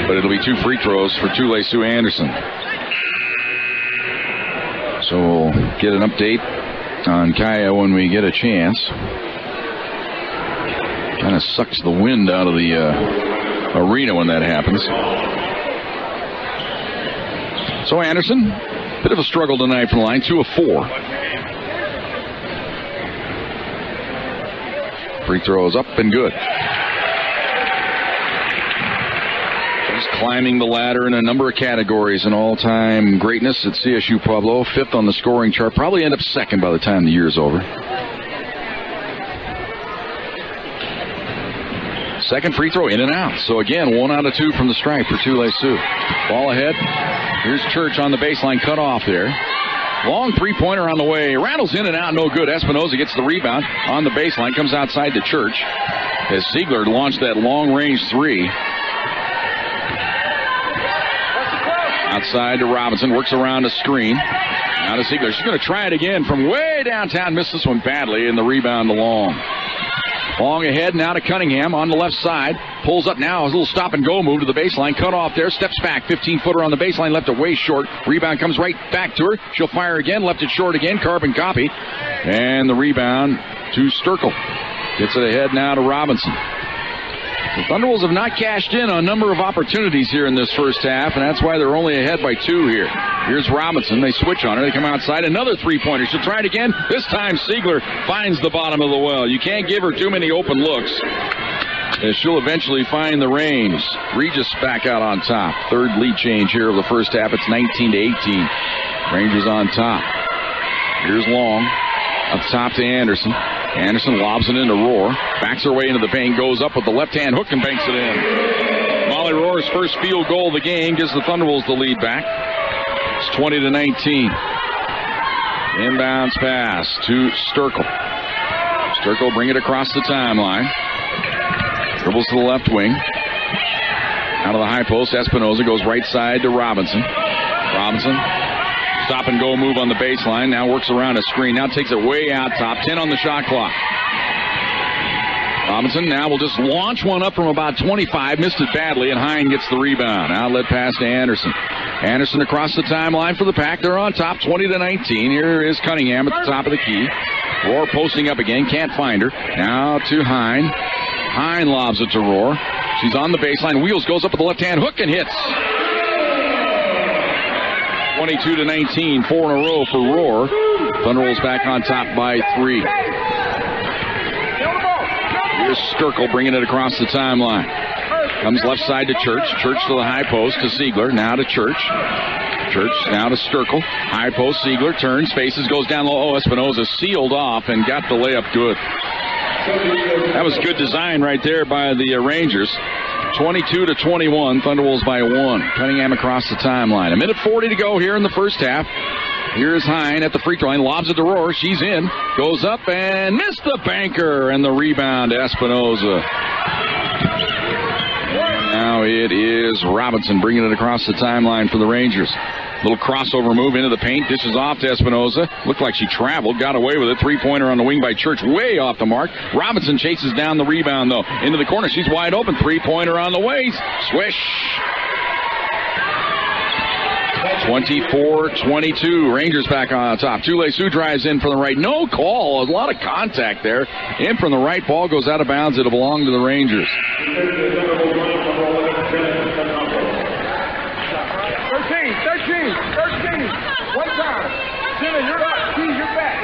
but it'll be two free throws for Tule-Su Anderson. So we'll get an update on Kaya when we get a chance. Kind of sucks the wind out of the arena when that happens. So Anderson, bit of a struggle tonight from the line, 2 of 4. Free throws up and good. She's climbing the ladder in a number of categories in all-time greatness at CSU Pueblo. 5th on the scoring chart. Probably end up 2nd by the time the year's over. Second free throw in and out. So again, 1 out of 2 from the stripe for Tule-Su. Ball ahead. Here's Church on the baseline, cut off there. Long three-pointer on the way. Rattles in and out, no good. Espinoza gets the rebound on the baseline, comes outside to Church as Ziegler launched that long-range 3. Outside to Robinson, works around a screen. Now to Ziegler. She's going to try it again from way downtown. Missed this one badly, and the rebound to Long. Long ahead now to Cunningham on the left side. Pulls up now. A little stop-and-go move to the baseline. Cut off there. Steps back. 15-footer on the baseline. Left it way short. Rebound comes right back to her. She'll fire again. Left it short again. Carbon copy. And the rebound to Sturkle. Gets it ahead now to Robinson. The Thunderwolves have not cashed in on a number of opportunities here in this first half, and that's why they're only ahead by 2 here. Here's Robinson. They switch on her. They come outside. Another three-pointer. She'll try it again. This time Ziegler finds the bottom of the well. You can't give her too many open looks, as she'll eventually find the range. Regis back out on top. Third lead change here of the first half. It's 19-18. Rangers on top. Here's Long. Up top to Anderson. Anderson lobs it into Rohr. Backs her way into the paint. Goes up with the left-hand hook and banks it in. Molly Rohr's first field goal of the game gives the Thunderwolves the lead back. It's 20-19. Inbounds pass to Sturkle. Sturkle bring it across the timeline. Dribbles to the left wing. Out of the high post, Espinoza goes right side to Robinson. Robinson, stop and go move on the baseline. Now works around a screen. Now takes it way out top. 10 on the shot clock. Robinson now will just launch one up from about 25. Missed it badly, and Hine gets the rebound. Outlet pass to Anderson. Anderson across the timeline for the Pack. They're on top, 20-19. Here is Cunningham at the top of the key. Rohr posting up again. Can't find her. Now to Hine. Hine lobs it to Rohr. She's on the baseline. Wheels goes up with the left-hand hook and hits. 22-19. 4 in a row for Rohr. Thunderwolves back on top by 3. Here's Sturkle bringing it across the timeline. Comes left side to Church. Church to the high post to Siegler. Now to Church. Church now to Sturkle. High post. Siegler turns, faces, goes down low. Oh, Espinoza sealed off and got the layup good. That was good design right there by the Rangers. 22-21. Thunderwolves by 1. Cunningham across the timeline. 1:40 to go here in the first half. Here's Hine at the free throw line. Lobs it to Rohr. She's in. Goes up and missed the banker. And the rebound to Espinoza. Now it is Robinson bringing it across the timeline for the Rangers. Little crossover move into the paint. Dishes off to Espinoza. Looked like she traveled. Got away with it. Three-pointer on the wing by Church. Way off the mark. Robinson chases down the rebound, though. Into the corner. She's wide open. Three-pointer on the way. Swish. 24-22. Rangers back on top. Csu drives in from the right. No call. A lot of contact there. In from the right. Ball goes out of bounds. It'll belong to the Rangers. 13. One time. Jimmy, you're up. Key, you're back.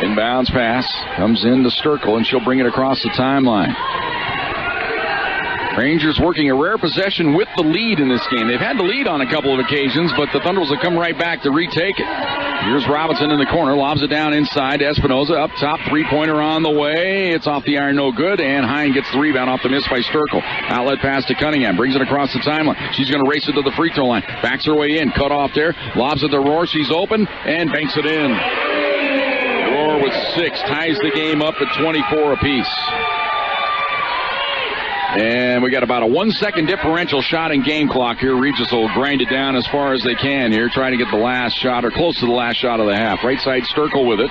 Inbounds pass. Comes in to Sturkle, and she'll bring it across the timeline. Rangers working a rare possession with the lead in this game. They've had the lead on a couple of occasions, but the Thunderwolves have come right back to retake it. Here's Robinson in the corner, lobs it down inside to Espinoza. Up top, three-pointer on the way. It's off the iron, no good, and Hine gets the rebound off the miss by Sturkle. Outlet pass to Cunningham, brings it across the timeline. She's going to race it to the free throw line. Backs her way in, cut off there, lobs it to Rohr. She's open, and banks it in. Rohr with 6, ties the game up at 24 apiece. And we got about a 1-second differential shot in game clock here. Regis will grind it down as far as they can here, trying to get the last shot or close to the last shot of the half. Right side, Sturkle with it.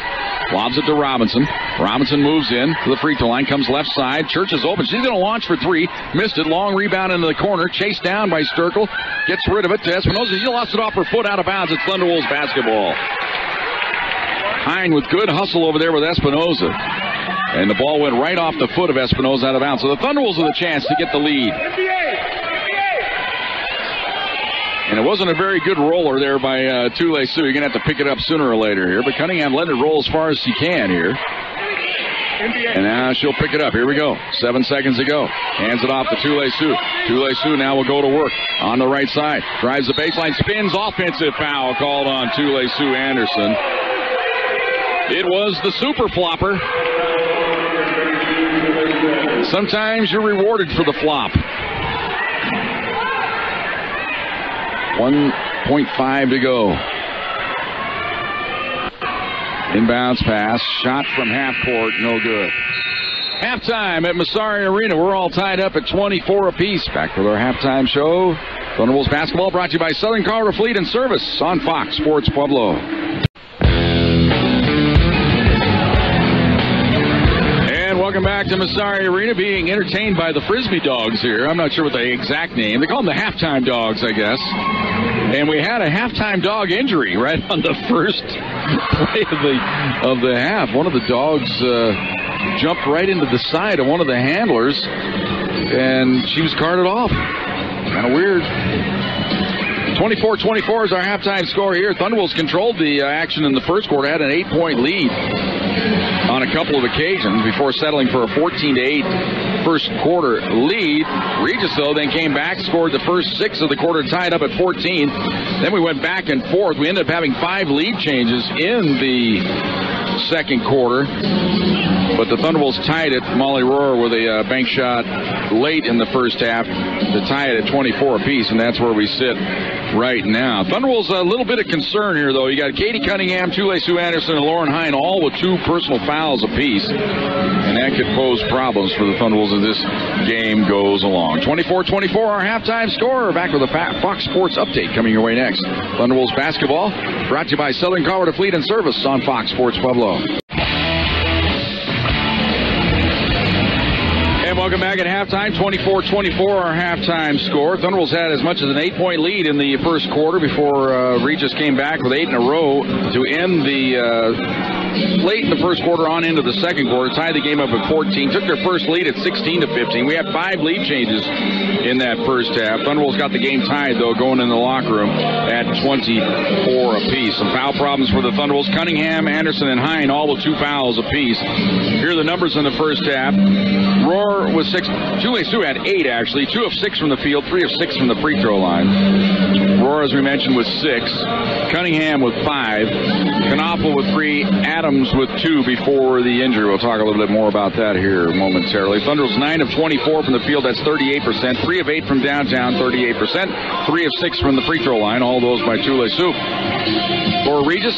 Lobs it to Robinson. Robinson moves in to the free throw line, comes left side. Church is open. She's going to launch for 3. Missed it. Long rebound into the corner. Chased down by Sturkle. Gets rid of it to Espinoza. She lost it off her foot out of bounds. It's Thunderwolves basketball. Hine with good hustle over there with Espinoza. And the ball went right off the foot of Espinoza out of bounds. So the Thunderwolves with a chance to get the lead. And it wasn't a very good roller there by Csu. You're going to have to pick it up sooner or later here. But Cunningham let it roll as far as she can here. And now she'll pick it up. Here we go. 7 seconds to go. Hands it off to Csu. Csu now will go to work on the right side. Drives the baseline, spins, offensive foul called on Csu Anderson. It was the super flopper. Sometimes you're rewarded for the flop. 1.5 to go. Inbounds pass. Shot from half court. No good. Halftime at Massari Arena. We're all tied up at 24 apiece. Back with our halftime show. Thunderwolves basketball brought to you by Southern Colorado Fleet and Service on Fox Sports Pueblo. Welcome back to Massari Arena, being entertained by the Frisbee Dogs here. I'm not sure what the exact name. They call them the halftime dogs, I guess. And we had a halftime dog injury right on the first play of the half. One of the dogs jumped right into the side of one of the handlers, and she was carted off. Kind of weird. 24-24 is our halftime score here. Thunderwolves controlled the action in the first quarter, had an 8-point lead on a couple of occasions before settling for a 14-8 first quarter lead. Regis, though, then came back, scored the first 6 of the quarter, tied up at 14. Then we went back and forth. We ended up having 5 lead changes in the second quarter. But the Thunderbolts tied it. Molly Rohr with a bank shot late in the first half to tie it at 24 apiece, and that's where we sit right now. Thunderbolts a little bit of concern here, though. You got Katie Cunningham, Tule Sue Anderson, and Lauren Hine all with 2 personal fouls apiece, and that could pose problems for the Thunderbolts as this game goes along. 24-24, our halftime score. Back with a Fox Sports update coming your way next. Thunderbolts basketball brought to you by Southern Colorado Fleet and Service on Fox Sports Pueblo. And welcome back at halftime. 24-24, our halftime score. Thunderbolts had as much as an 8-point lead in the first quarter before Regis came back with 8 in a row to end the late in the first quarter on into the second quarter. Tied the game up at 14. Took their first lead at 16-15. We had 5 lead changes in that first half. Thunderbolts got the game tied, though, going in the locker room at 24 apiece. Some foul problems for the Thunderbolts. Cunningham, Anderson, and Hine all with 2 fouls apiece. Here are the numbers in the first half. Rohr was 6. Tule Sue had 8, actually. 2 of 6 from the field, 3 of 6 from the free throw line. Rohr, as we mentioned, with 6. Cunningham with 5. Knopfel with 3. Adams with 2 before the injury. We'll talk a little bit more about that here momentarily. Thunderbolts 9 of 24 from the field. That's 38%. 3 of 8 from downtown, 38%. 3 of 6 from the free throw line. All those by Tule Sue. For Regis,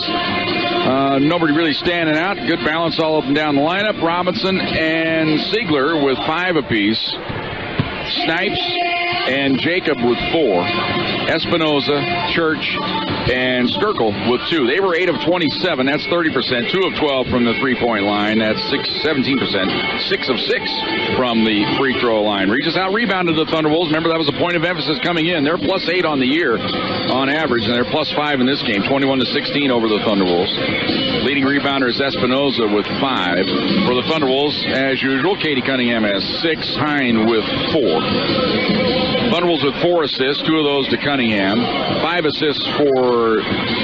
nobody really standing out. Good balance all up and down the lineup. Robinson and Ziegler with 5 apiece. Snipes and Jacob with 4. Espinoza, Church, and Skirkle with 2. They were 8 of 27. That's 30%. 2 of 12 from the three-point line. That's 17%. 6 of 6 from the free throw line. Regis out-rebounded the Thunderbolts. Remember, that was a point of emphasis coming in. They're plus 8 on the year on average, and they're plus 5 in this game. 21-16 over the Thunderbolts. Leading rebounder is Espinoza with 5. For the Thunderbolts, as usual, Katie Cunningham has 6. Hine with 4. Thunderbolts with 4 assists, 2 of those to Cunningham. 5 assists for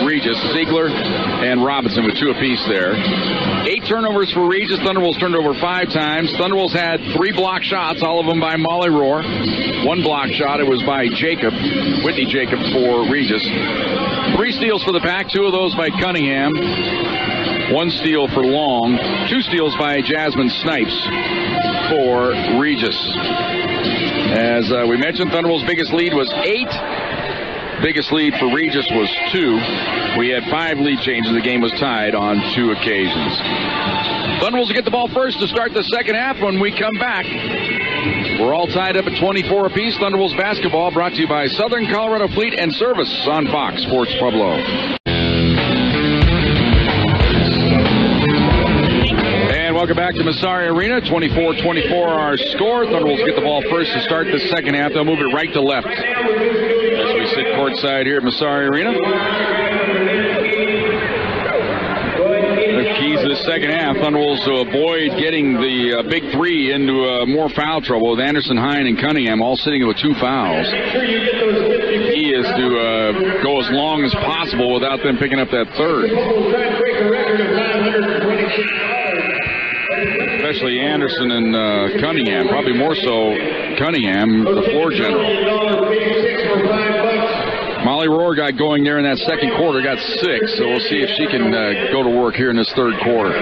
Regis, Ziegler, and Robinson with 2 apiece there. 8 turnovers for Regis. Thunderbolts turned over 5 times. Thunderbolts had 3 block shots, all of them by Molly Rohr. 1 block shot, it was by Jacob, Whitney Jacob for Regis. 3 steals for the Pack, 2 of those by Cunningham. 1 steal for Long. 2 steals by Jasmine Snipes for Regis. As we mentioned, Thunderbolts' biggest lead was 8. Biggest lead for Regis was 2. We had 5 lead changes. The game was tied on 2 occasions. Thunderbolts will get the ball first to start the second half. When we come back, we're all tied up at 24 apiece. Thunderbolts basketball brought to you by Southern Colorado Fleet and Service on Fox Sports Pueblo. Welcome back to Massari Arena. 24-24 our score. Thunderbolts get the ball first to start the second half. They'll move it right to left as we sit courtside here at Massari Arena. The keys to the second half. Thunderbolts to avoid getting the big 3 into more foul trouble with Anderson, Hine, and Cunningham all sitting with 2 fouls. The key is to go as long as possible without them picking up that third. Especially Anderson and Cunningham. Probably more so Cunningham, the floor general. Molly Rohr got going there in that second quarter, got 6, so we'll see if she can go to work here in this third quarter.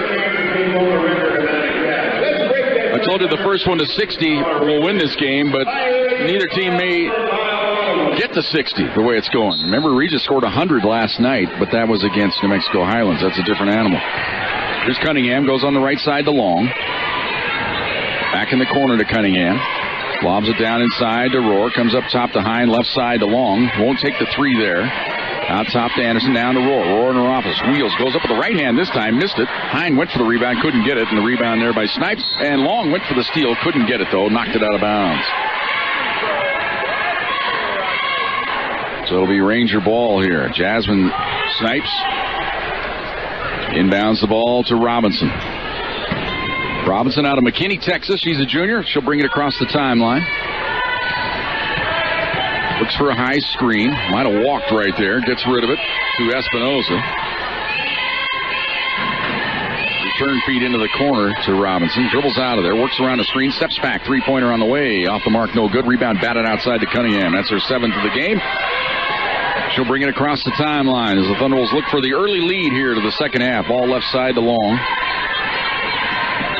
I told you the first one to 60 will win this game, but neither team may get to 60 the way it's going. Remember, Regis scored 100 last night, but that was against New Mexico Highlands. That's a different animal. Here's Cunningham, goes on the right side to Long. Back in the corner to Cunningham. Lobs it down inside to Rohr. Comes up top to Hine, left side to Long. Won't take the 3 there. Out top to Anderson, down to Rohr. Rohr in her office. Wheels, goes up with the right hand this time, missed it. Hine went for the rebound, couldn't get it. And the rebound there by Snipes. And Long went for the steal, couldn't get it though. Knocked it out of bounds. So it'll be Ranger ball here. Jasmine Snipes inbounds the ball to Robinson. Robinson out of McKinney, Texas. She's a junior. She'll bring it across the timeline. Looks for a high screen. Might have walked right there. Gets rid of it to Espinoza. Return feed into the corner to Robinson. Dribbles out of there. Works around the screen. Steps back. Three-pointer on the way. Off the mark. No good. Rebound batted outside to Cunningham. That's her 7th of the game. She'll bring it across the timeline as the Thunderbolts look for the early lead here to the second half. Ball left side to Long.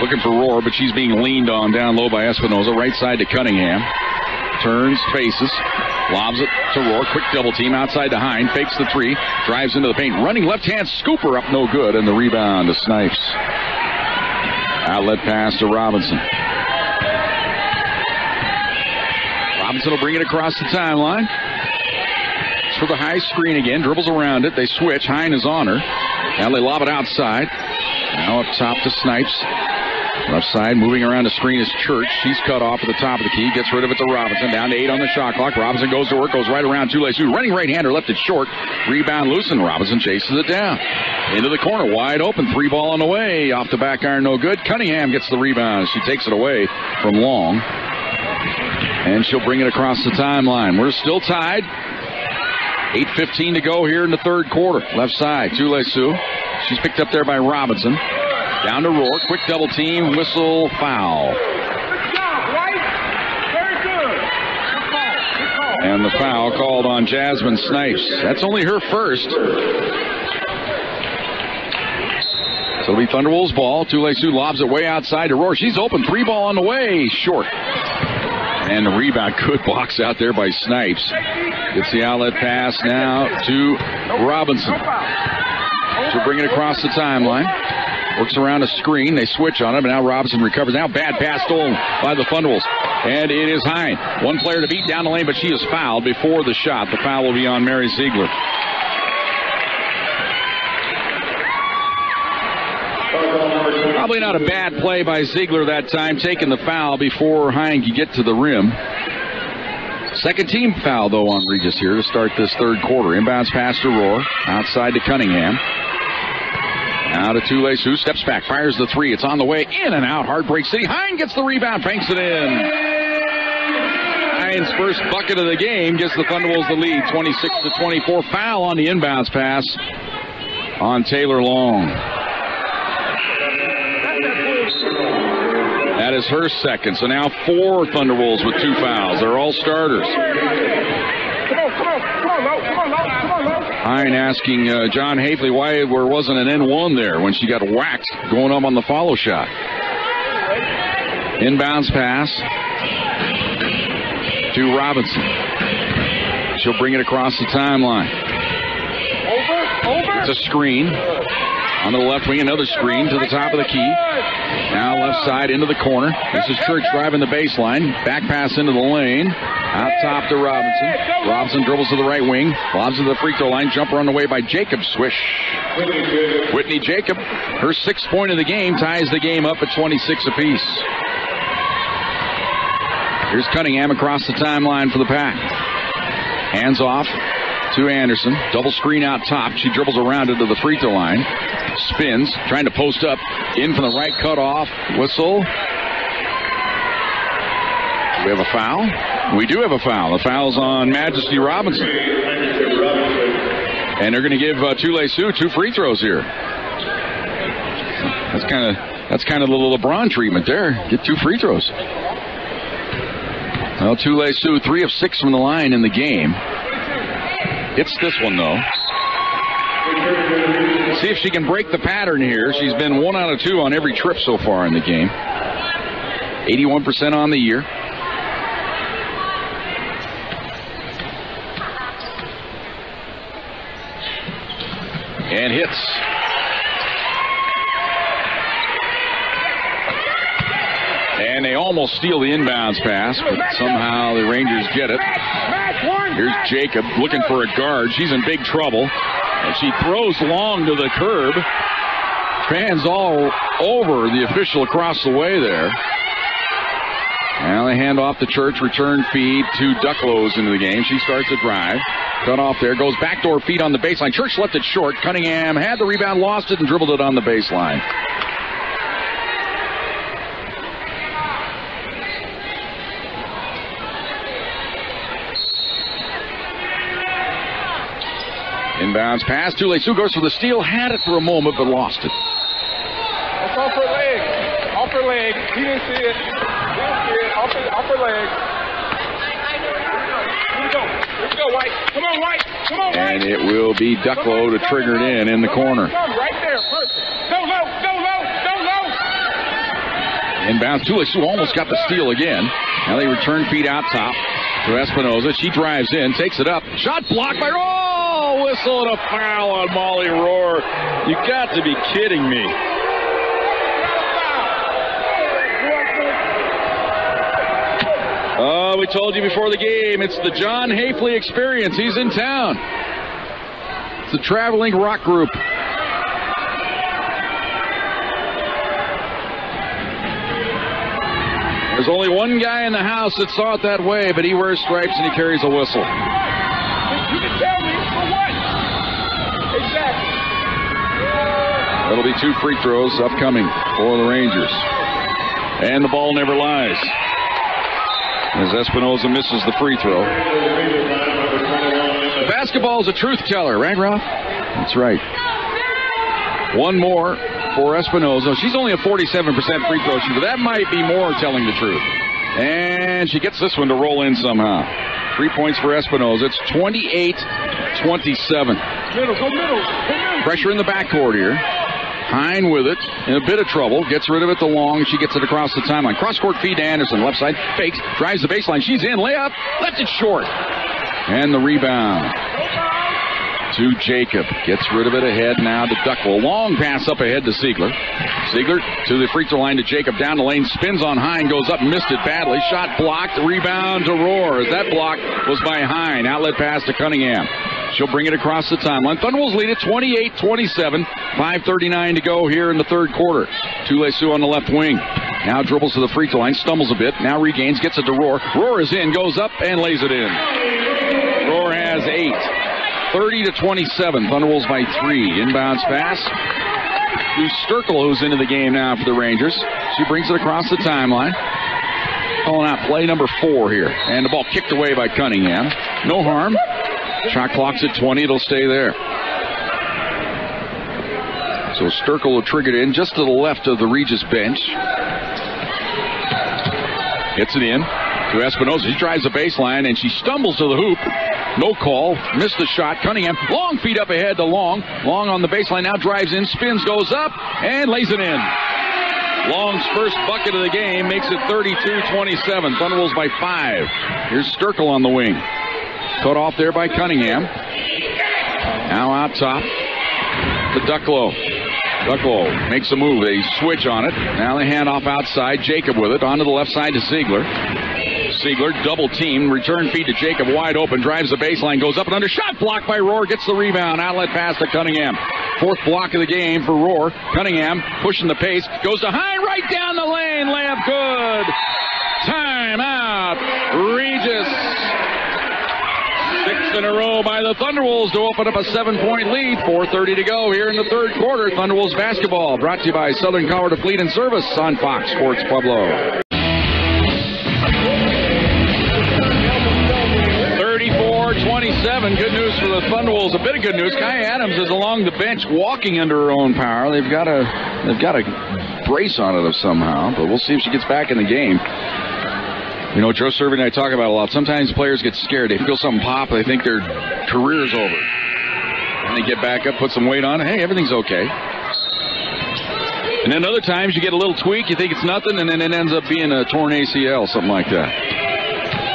Looking for Rohr, but she's being leaned on down low by Espinoza. Right side to Cunningham. Turns, faces, lobs it to Rohr. Quick double team outside to Hine. Fakes the three. Drives into the paint. Running left-hand scooper up no good. And the rebound to Snipes. Outlet pass to Robinson. Robinson will bring it across the timeline. It's for the high screen again. Dribbles around it. They switch. Hine is on her. Now they lob it outside. Now up top to Snipes. Left side, moving around the screen is Church. She's cut off at the top of the key. Gets rid of it to Robinson. Down to 8 on the shot clock. Robinson goes to work. Goes right around Csu-Pueblo. Running right-hander. Left it short. Rebound loose, and Robinson chases it down. Into the corner. Wide open. 3 ball on the way. Off the back iron. No good. Cunningham gets the rebound. She takes it away from Long. And she'll bring it across the timeline. We're still tied. 8:15 to go here in the third quarter. Left side. Csu-Pueblo. She's picked up there by Robinson. Down to Rohr. Quick double team. Whistle. Foul. Good job, White. Very good. Good call. Good call. And the foul called on Jasmine Snipes. That's only her first. So it'll be Thunderwolves ball. Csu-Pueblo lobs it way outside to Rohr. She's open. 3 ball on the way. Short. And the rebound. Good box out there by Snipes. Gets the outlet pass now to Robinson. She'll bring it across the timeline. Works around a screen. They switch on it, but now Robinson recovers. Now bad pass stolen by the Thunderwolves. And it is Hine. One player to beat down the lane, but she is fouled before the shot. The foul will be on Mary Ziegler. Probably not a bad play by Ziegler that time, taking the foul before Hine could get to the rim. Second team foul, though, on Regis here to start this third quarter. Inbounds pass to Rohr. Outside to Cunningham. Now to Tules, who steps back, fires the three. It's on the way, in and out. Heartbreak City. Hine gets the rebound, banks it in. Hine's first bucket of the game gives the Thunderwolves the lead, 26-24. Foul on the inbounds pass on Taylor Long. That is her second. So now 4 Thunderwolves with 2 fouls. They're all starters. Hine asking John Hafley why there wasn't an N1 there when she got whacked going up on the follow shot. Inbounds pass to Robinson. She'll bring it across the timeline. It's a screen. On the left wing, another screen to the top of the key. Now left side into the corner. This is Church driving the baseline. Back pass into the lane. Out top to Robinson. Robinson dribbles to the right wing. Lobs to the free throw line. Jumper on the way by Jacob. Swish. Whitney Jacob, her 6th point of the game, ties the game up at 26 apiece. Here's Cunningham across the timeline for the Pack. Hands off to Anderson. Double screen out top. She dribbles around it to the free throw line. Spins, trying to post up. In from the right, cut off. Whistle. Do we have a foul? We do have a foul. The foul's on Majesty Robinson. And they're going to give Tule-Su 2 free throws here. That's kind of the little LeBron treatment there. Get 2 free throws. Well, Tule-Su 3 of 6 from the line in the game. It's this one, though. See if she can break the pattern here. She's been 1 out of 2 on every trip so far in the game. 81% on the year. And hits. And they almost steal the inbounds pass, but somehow the Rangers get it. Here's Jacob looking for a guard. She's in big trouble. And she throws Long to the curb. Fans all over the official across the way there. Now they hand off to Church. Return feed to Ducklows into the game. She starts to drive. Cut off there. Goes backdoor feed on the baseline. Church left it short. Cunningham had the rebound, lost it, and dribbled it on the baseline. Inbounds pass. Tule-Su goes for the steal. Had it for a moment, but lost it. That's off her leg. Off her leg. He didn't see it. Off her leg. Here we go. Here we go, White. Come on, White. Come on, White. And it will be Ducklow to trigger it in the corner. Come right there. Perfect. Go low. Go low. Go low. Inbounds. Csu almost got the steal again. Now they return feed out top to Espinoza. She drives in, takes it up. Shot blocked by whistle and a foul on Molly Rohr. You got to be kidding me. Oh, we told you before the game, it's the John Hafley experience. He's in town. It's the traveling rock group. There's only one guy in the house that saw it that way, but he wears stripes and he carries a whistle. You can tell me for what? Exactly. That'll be 2 free throws upcoming for the Rangers. And the ball never lies, as Espinoza misses the free throw. Basketball is a truth teller, right, Ralph? That's right. One more for Espinoza. She's only a 47% free throw shooter. That might be more telling the truth. And she gets this one to roll in somehow. 3 points for Espinoza. It's 28-27. Middle, go middle. Pressure in the backcourt here. Hine with it, in a bit of trouble, gets rid of it to Long. She gets it across the timeline. Cross-court feed to Anderson. Left side, fakes, drives the baseline. She's in, layup, left it short. And the rebound to Jacob. Gets rid of it ahead now to Duckwell. Long pass up ahead to Siegler. Siegler to the free throw line to Jacob. Down the lane, spins on Hine, goes up, missed it badly. Shot blocked, rebound to Rohr. That block was by Hine. Outlet pass to Cunningham. She'll bring it across the timeline. Thunderwolves lead it 28-27. 5:39 to go here in the third quarter. Csu on the left wing. Now dribbles to the free throw line, stumbles a bit, now regains, gets it to Rohr. Rohr is in, goes up, and lays it in. Rohr has 8. 30-27. Thunderwolves by 3. Inbounds pass to Sturkle, who's into the game now for the Rangers. She brings it across the timeline. Calling out play number 4 here. And the ball kicked away by Cunningham. No harm. Shot clock's at 20. It'll stay there. So Sturkle will trigger it in just to the left of the Regis bench. Hits it in to Espinoza. She drives the baseline and she stumbles to the hoop. No call. Missed the shot. Cunningham. Long feed up ahead to Long. Long on the baseline. Now drives in. Spins. Goes up. And lays it in. Long's first bucket of the game makes it 32-27. Thunderwolves by 5. Here's Sturkle on the wing. Cut off there by Cunningham. Now out top to Ducklow. Ducklow makes a move. They switch on it. Now they hand off outside. Jacob with it. Onto the left side to Siegler. Siegler, double team. Return feed to Jacob. Wide open. Drives the baseline. Goes up and under. Shot blocked by Rohr. Gets the rebound. Outlet pass to Cunningham. 4th block of the game for Rohr. Cunningham pushing the pace. Goes to Hine. Right down the lane. Layup good. Time out. Regis. 6 in a row by the Thunderwolves to open up a 7-point lead. 4:30 to go here in the third quarter. Thunderwolves basketball brought to you by Southern Colorado Fleet and Service on Fox Sports Pueblo. 34-27. Good news for the Thunderwolves. A bit of good news. Kai Adams is along the bench walking under her own power. They've got a brace on it somehow, but we'll see if she gets back in the game. You know, Joe Servant and I talk about it a lot. Sometimes players get scared. They feel something pop. They think their career's over. And they get back up, put some weight on. Hey, everything's okay. And then other times you get a little tweak. You think it's nothing, and then it ends up being a torn ACL, something like that.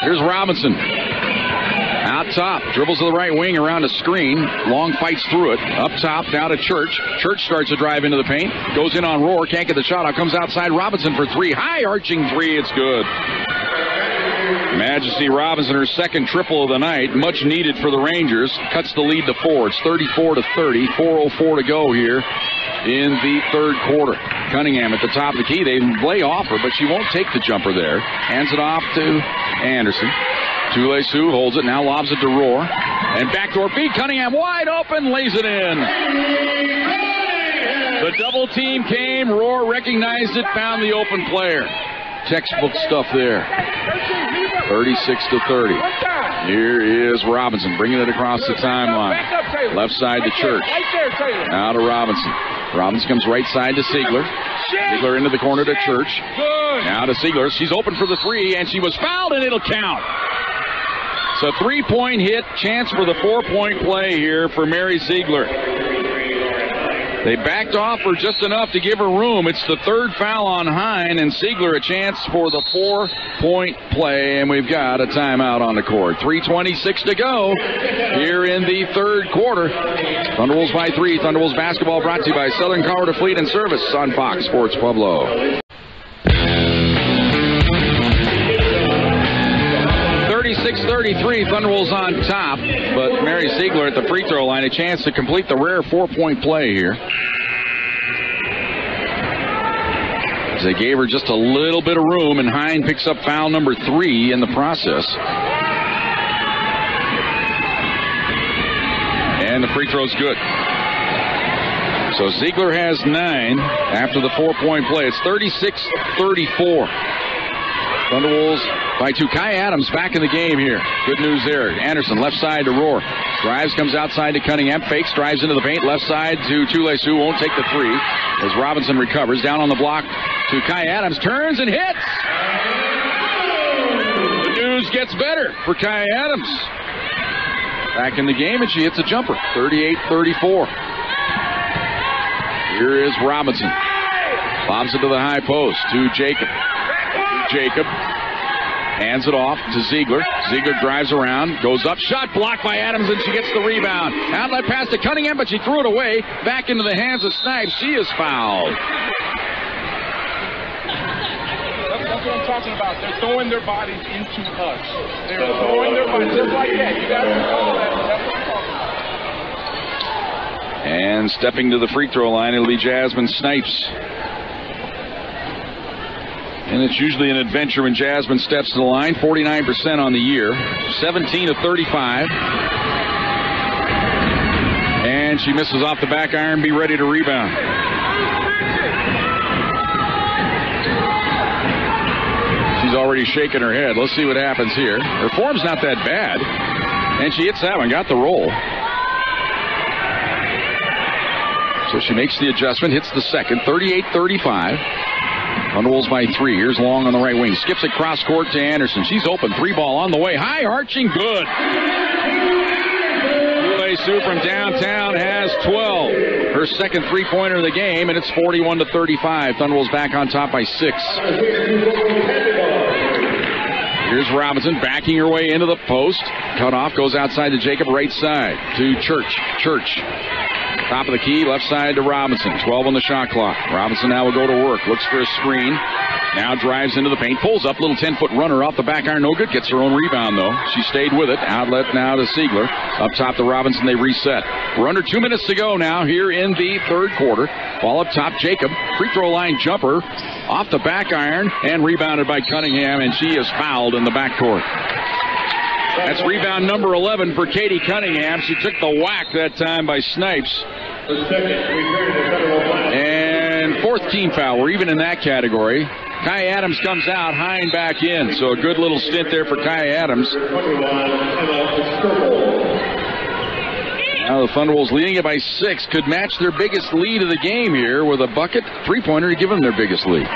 Here's Robinson. Out top. Dribbles to the right wing around a screen. Long fights through it. Up top, down to Church. Church starts to drive into the paint. Goes in on Rohr. Can't get the shot out. Comes outside. Robinson for 3. High arching 3. It's good. Majesty Robinson, her second triple of the night, much needed for the Rangers, cuts the lead to 4. It's 34-30, 4:04 to go here in the third quarter. Cunningham at the top of the key. They lay off her, but she won't take the jumper there. Hands it off to Anderson. Csu holds it, now lobs it to Rohr. And backdoor feed, Cunningham wide open, lays it in. The double team came, Rohr recognized it, found the open player. Textbook stuff there. 36-30. Here is Robinson bringing it across the timeline. Left side to Church. Now to Robinson. Robinson comes right side to Siegler. Siegler into the corner to Church. Now to Siegler. She's open for the 3, and she was fouled, and it'll count. It's a 3-point hit. Chance for the 4-point play here for Mary Siegler. They backed off her just enough to give her room. It's the third foul on Hine, and Ziegler a chance for the 4-point play, and we've got a timeout on the court. 3:26 to go here in the third quarter. Thunderwolves by 3. Thunderwolves basketball brought to you by Southern Colorado Fleet and Service on Fox Sports Pueblo. 36-33, Thunderwolves on top, but Mary Ziegler at the free throw line, a chance to complete the rare 4-point play here. As they gave her just a little bit of room, and Hine picks up foul number 3 in the process. And the free throw's good. So Ziegler has 9 after the 4-point play. It's 36-34. Thunderwolves by 2. Kai Adams back in the game here. Good news there. Anderson left side to Rohr. Drives, comes outside to Cunningham. Fakes, drives into the paint. Left side to Tulesu. Won't take the 3 as Robinson recovers. Down on the block to Kai Adams. Turns and hits. The news gets better for Kai Adams. Back in the game, and she hits a jumper. 38-34. Here is Robinson. Lobs it to the high post to Jacob. Jacob hands it off to Ziegler. Ziegler drives around, goes up, shot blocked by Adams, and she gets the rebound. Outlet pass to Cunningham, but she threw it away. Back into the hands of Snipes. She is fouled. That's what I'm talking about. They're throwing their bodies into us. They're throwing their bodies just like that. You got to call that. That's what I'm talking about. And stepping to the free throw line, it'll be Jasmine Snipes. And it's usually an adventure when Jasmine steps to the line. 49% on the year. 17 of 35. And she misses off the back iron. Be ready to rebound. She's already shaking her head. Let's see what happens here. Her form's not that bad. And she hits that one. Got the roll. So she makes the adjustment. Hits the second. 38-35. Thunderwolves by 3. Here's Long on the right wing. Skips it cross court to Anderson. She's open. 3-ball on the way. High arching. Good. Sue from downtown has 12. Her second three-pointer of the game, and it's 41-35. Thunderwolves back on top by 6. Here's Robinson backing her way into the post. Cut off. Goes outside to Jacob. Right side to Church. Top of the key, left side to Robinson. 12 on the shot clock. Robinson now will go to work. Looks for a screen. Now drives into the paint. Pulls up. Little 10-foot runner off the back iron. No good. Gets her own rebound, though. She stayed with it. Outlet now to Ziegler. Up top to Robinson. They reset. We're under 2 minutes to go now here in the third quarter. Ball up top. Jacob. Free throw line jumper. Off the back iron. And rebounded by Cunningham. And she is fouled in the backcourt. That's rebound number 11 for Katie Cunningham. She took the whack that time by Snipes. And fourth team foul. We're even in that category. Kai Adams comes out, Hine back in. So a good little stint there for Kai Adams. Now the Thunderwolves leading it by 6. Could match their biggest lead of the game here with a bucket three-pointer to give them their biggest lead.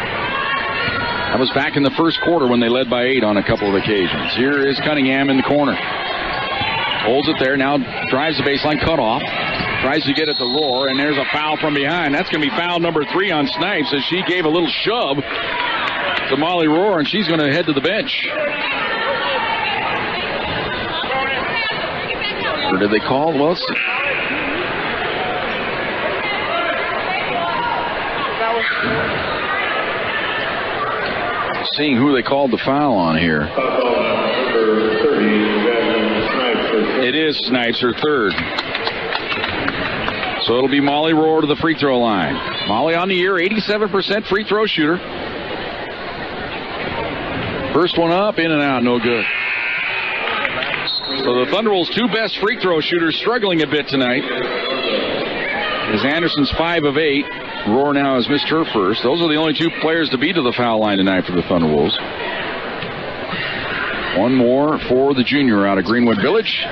That was back in the first quarter when they led by 8 on a couple of occasions. Here is Cunningham in the corner. Holds it there, now drives the baseline, cut off. Tries to get it to Rohr, and there's a foul from behind. That's going to be foul number 3 on Snipes as she gave a little shove to Molly Rohr, and she's going to head to the bench. Or did they call? Well, let's see. Seeing who they called the foul on here. It is Snipes, her third. So it'll be Molly Rohr to the free throw line. Molly on the year, 87% free throw shooter. First one up, in and out, no good. So the Thunderwolves' 2 best free throw shooters struggling a bit tonight. As Anderson's 5 of 8. Rohr now has missed her first. Those are the only 2 players to be to the foul line tonight for the Thunderwolves. One more for the junior out of Greenwood Village.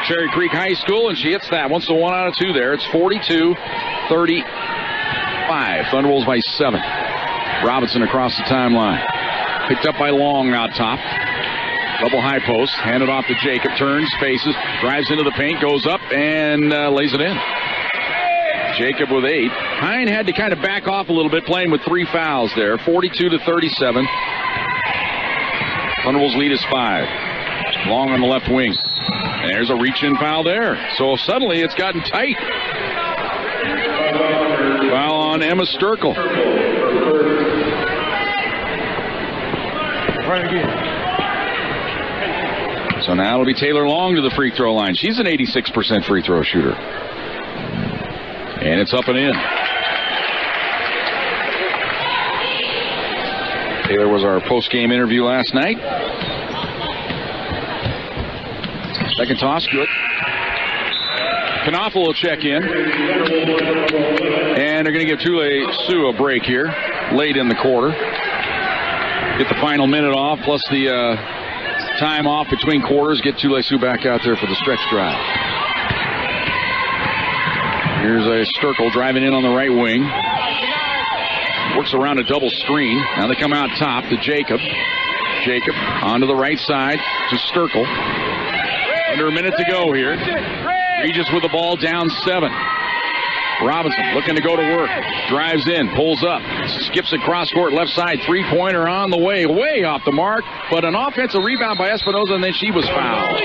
Cherry Creek High School, and she hits that one. So 1 out of 2 there. It's 42-35. Thunderwolves by 7. Robinson across the timeline. Picked up by Long out top. Double high post. Handed off to Jacob. Turns, faces, drives into the paint, goes up, and lays it in. Jacob with 8. Hine had to kind of back off a little bit, playing with 3 fouls there. 42-37. Thunderbolts lead is 5. Long on the left wing. And there's a reach-in foul there. So suddenly it's gotten tight. Foul on Emma Sturkle. So now it'll be Taylor Long to the free throw line. She's an 86% free throw shooter. And it's up and in. Taylor was our post-game interview last night. Second toss, good. Knopfel will check in. And they're going to give Tule Sioux a break here, late in the quarter. Get the final minute off, plus the time off between quarters. Get Tule Sioux back out there for the stretch drive. Here's a Sturkle driving in on the right wing. Works around a double screen. Now they come out top to Jacob. Jacob onto the right side to Sturkle. Under a minute to go here. Regis with the ball, down 7. Robinson looking to go to work. Drives in, pulls up, skips across court, left side, 3-pointer on the way, way off the mark, but an offensive rebound by Espinoza, and then she was fouled.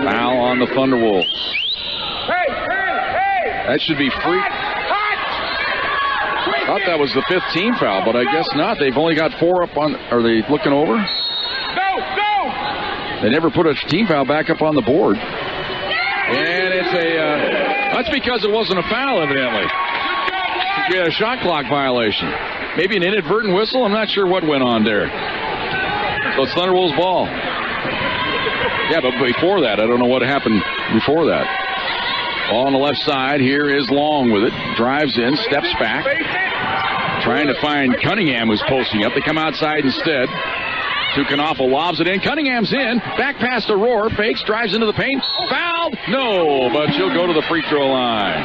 Foul on the Thunderwolves. That should be free. I thought that was the 5th team foul, but I guess not. They've only got 4 up on. Are they looking over? They never put a team foul back up on the board. And it's that's because it wasn't a foul, evidently. You had a shot clock violation. Maybe an inadvertent whistle. I'm not sure what went on there. So it's Thunderwolves' ball. Yeah, but before that, I don't know what happened before that. Ball on the left side. Here is Long with it. Drives in, steps back. Trying to find Cunningham, who's posting up. They come outside instead. To Knopfel, lobs it in. Cunningham's in. Back pass to Rohr. Fakes, drives into the paint. Fouled? No, but she'll go to the free throw line.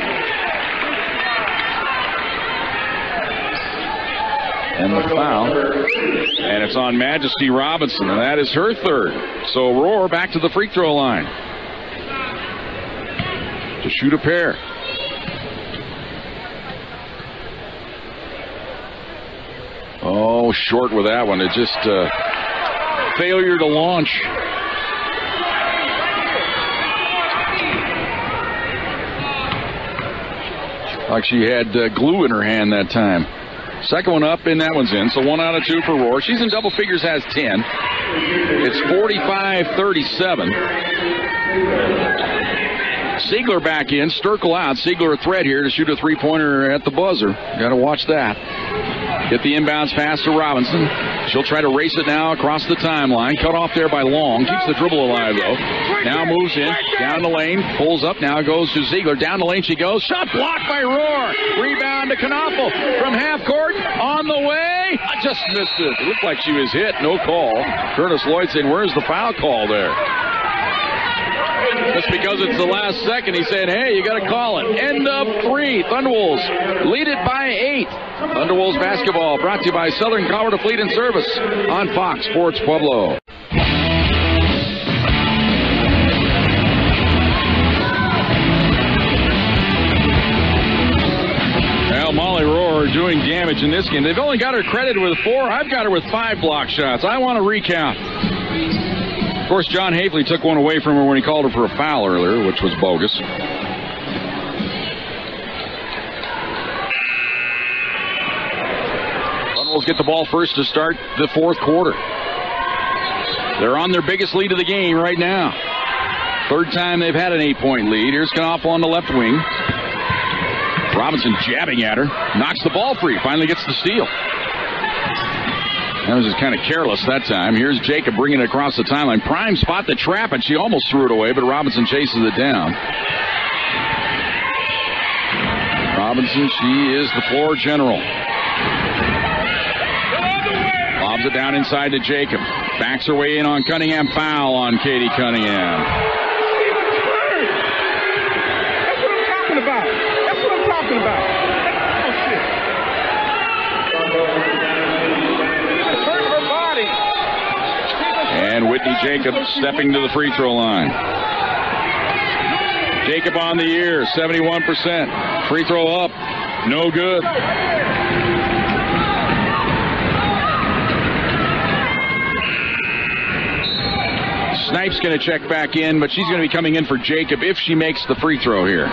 And the foul. And it's on Majesty Robinson, and that is her 3rd. So Rohr back to the free throw line. To shoot a pair. Oh, short with that one. It just failure to launch. Like she had glue in her hand that time. Second one up, and that one's in. So 1 out of 2 for Rohr. She's in double figures, has 10. It's 45-37. Siegler back in, Sturkle out. Siegler a threat here to shoot a 3-pointer at the buzzer. Got to watch that. Get the inbounds pass to Robinson. She'll try to race it now across the timeline. Cut off there by Long. Keeps the dribble alive, though. Now moves in. Down the lane. Pulls up. Now goes to Ziegler. Down the lane she goes. Shot blocked by Rohr. Rebound to Knopfel. From half court. On the way. I just missed it. It looked like she was hit. No call. Curtis Lloyd saying, where's the foul call there? Just because it's the last second, he said, hey, you got to call it. End of 3. Thunderwolves lead it by 8. Thunderwolves basketball brought to you by Southern Colorado Fleet and Service on Fox Sports Pueblo. Well, Molly Rohr doing damage in this game. They've only got her credited with 4. I've got her with 5 block shots. I want to recount. Of course, John Hafley took one away from her when he called her for a foul earlier, which was bogus. Thunderwolves get the ball first to start the 4th quarter. They're on their biggest lead of the game right now. 3rd time they've had an 8-point lead. Here's Knopfel on the left wing. Robinson jabbing at her. Knocks the ball free. Finally gets the steal. That was just kind of careless that time. Here's Jacob bringing it across the timeline. Prime spot the trap, and she almost threw it away, but Robinson chases it down. Robinson, she is the floor general. Lobs it down inside to Jacob. Backs her way in on Cunningham. Foul on Katie Cunningham. That's what I'm talking about. And Whitney Jacob stepping to the free throw line. Jacob on the year, 71%. Free throw up, no good. Snipes going to check back in, but she's going to be coming in for Jacob if she makes the free throw here.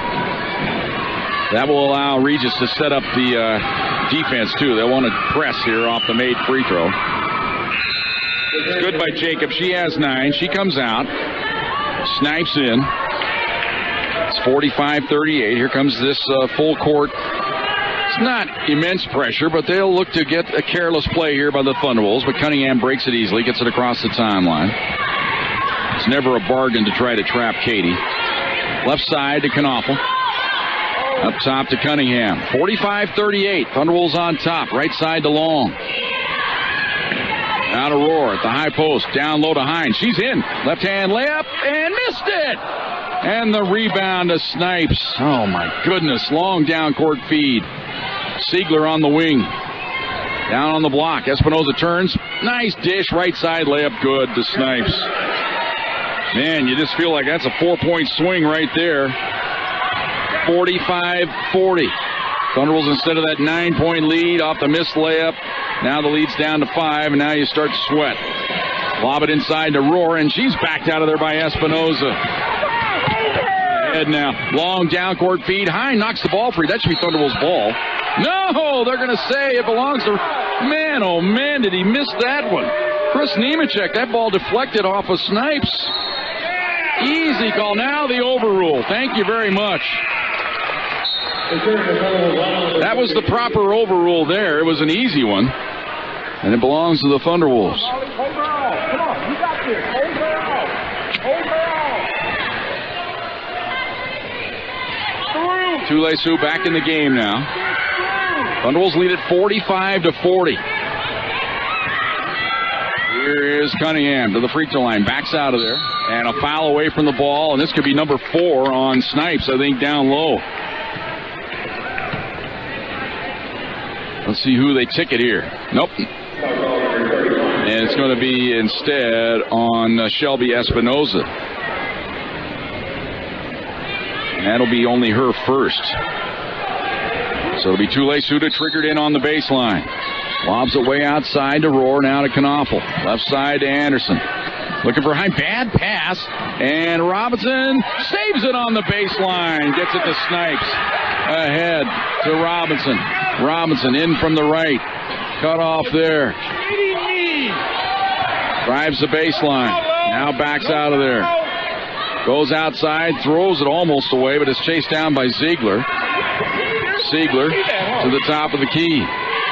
That will allow Regis to set up the defense, too. They'll want to press here off the made free throw. It's good by Jacob. She has 9. She comes out. Snipes in. It's 45-38. Here comes this full court. It's not immense pressure, but they'll look to get a careless play here by the Thunderwolves. But Cunningham breaks it easily, gets it across the timeline. It's never a bargain to try to trap Katie. Left side to Knaufel. Up top to Cunningham. 45-38. Thunderwolves on top. Right side to Long. Now to Rohr at the high post. Down low to Hines. She's in. Left hand layup and missed it. And the rebound to Snipes. Oh my goodness. Long down court feed. Siegler on the wing. Down on the block. Espinoza turns. Nice dish. Right side layup good to Snipes. Man, you just feel like that's a 4-point swing right there. 45-40. Thunderwolves, instead of that 9-point lead off the missed layup, now the lead's down to 5, and now you start to sweat. Lob it inside to Rohr, and she's backed out of there by Espinoza. Head now. Long down court feed. Hine knocks the ball free. That should be Thunderwolves' ball. No, they're going to say it belongs to... Man, oh man, did he miss that one. Chris Nemechek, that ball deflected off of Snipes. Easy call. Now the overrule. Thank you very much. That was the proper overrule there. It was an easy one. And it belongs to the Thunderwolves. Hold her off. Come on. You got this. Hold her off. Hold her off. Tule-Su back in the game now. Thunderwolves lead at 45-40. Here is Cunningham to the free throw line. Backs out of there. And a foul away from the ball. And this could be number 4 on Snipes, I think, down low. Let's see who they ticket here. Nope. And it's going to be instead on Shelby Espinoza. And that'll be only her first. So it'll be Tule-Su triggered in on the baseline. Lobs it way outside to Rohr, now to Knaufel. Left side to Anderson. Looking for Hine. Bad pass. And Robinson saves it on the baseline. Gets it to Snipes. Ahead to Robinson. Robinson in from the right. Cut off there. Drives the baseline. Now backs out of there. Goes outside. Throws it almost away, but it's chased down by Ziegler. Ziegler to the top of the key.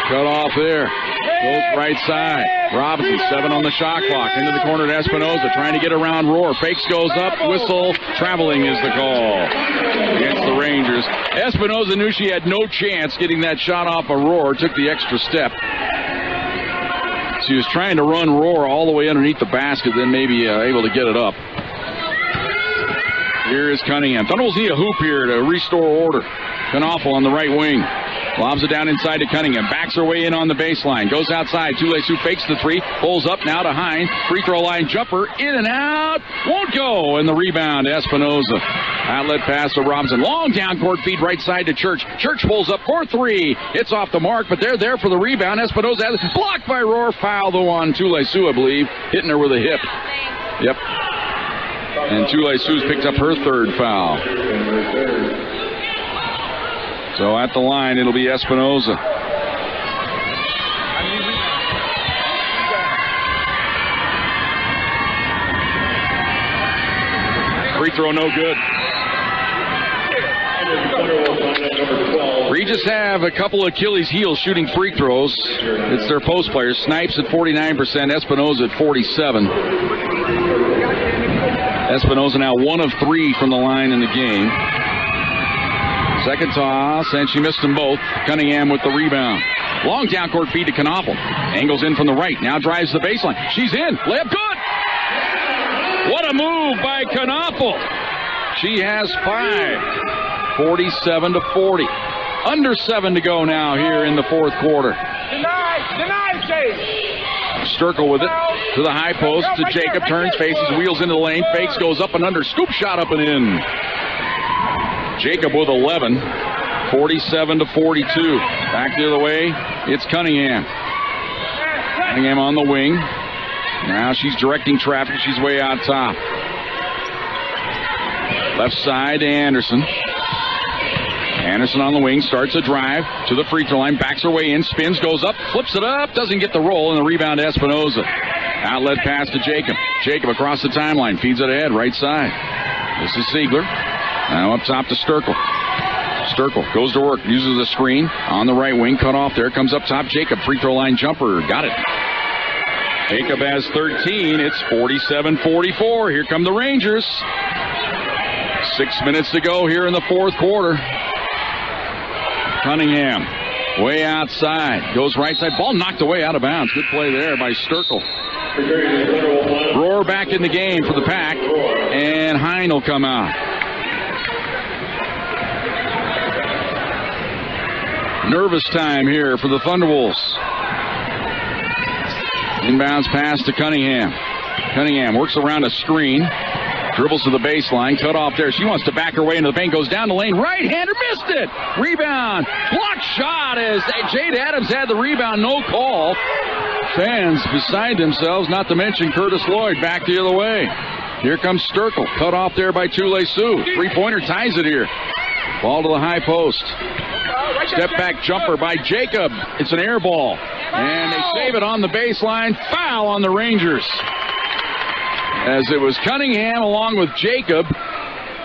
Cut off there. Goes right side. Robinson, 7 on the shot clock. Into the corner to Espinoza. Trying to get around Rohr. Fakes, goes up. Whistle. Traveling is the call against the Rangers. Espinoza knew she had no chance getting that shot off of Rohr. Took the extra step. She was trying to run Rohr all the way underneath the basket, then maybe able to get it up. Here is Cunningham. Thunderwolves need a hoop here to restore order. Knaufel on the right wing. Lobs it down inside to Cunningham. Backs her way in on the baseline. Goes outside. Tule-Su fakes the 3. Pulls up now to Hine. Free throw line jumper. In and out. Won't go. And the rebound to Espinoza. Outlet pass to Robinson. Long down court feed right side to Church. Church pulls up for 3. It's off the mark, but they're there for the rebound. Espinoza has it. Blocked by Rohr. Foul though on Tule-Su, I believe. Hitting her with a hip. Yep. And Tule-Su's picked up her 3rd foul. So at the line, it'll be Espinoza. Free throw no good. Regis have a couple of Achilles heels shooting free throws. It's their post players. Snipes at 49%, Espinoza at 47%. Espinoza now 1 of 3 from the line in the game. Second toss, and she missed them both. Cunningham with the rebound. Long down court feed to Knaufel. Angles in from the right. Now drives the baseline. She's in. Layup good. What a move by Knaufel. She has 5. 47-40. Under 7 to go now here in the 4th quarter. Denied, Chase. Sturkle with it to the high post to Jacob. Turns, faces, wheels into the lane. Fakes, goes up and under. Scoop shot up and in. Jacob with 11. 47-42. Back the other way. It's Cunningham. Cunningham on the wing. Now she's directing traffic. She's way out top. Left side to Anderson. Anderson on the wing, starts a drive to the free throw line, backs her way in, spins, goes up, flips it up, doesn't get the roll, and the rebound to Espinoza. Outlet pass to Jacob. Jacob across the timeline, feeds it ahead, right side. This is Siegler. Now up top to Sturkle. Sturkle goes to work, uses the screen on the right wing, cut off there, comes up top, Jacob, free throw line jumper, got it. Jacob has 13, it's 47-44. Here come the Rangers. 6 minutes to go here in the fourth quarter. Cunningham, way outside, goes right side. Ball knocked away out of bounds. Good play there by Sturkle. Roar back in the game for the Pack, and Hine will come out. Nervous time here for the Thunderwolves. Inbounds pass to Cunningham. Cunningham works around a screen. Dribbles to the baseline, cut off there. She wants to back her way into the paint, goes down the lane. Right-hander, missed it. Rebound, blocked shot as Jade Adams had the rebound, no call. Fans beside themselves, not to mention Curtis Lloyd back the other way. Here comes Sturkle, cut off there by Tule Sioux. Three-pointer ties it here. Ball to the high post. Step back jumper by Jacob. It's an air ball. And they save it on the baseline. Foul on the Rangers. As it was Cunningham along with Jacob,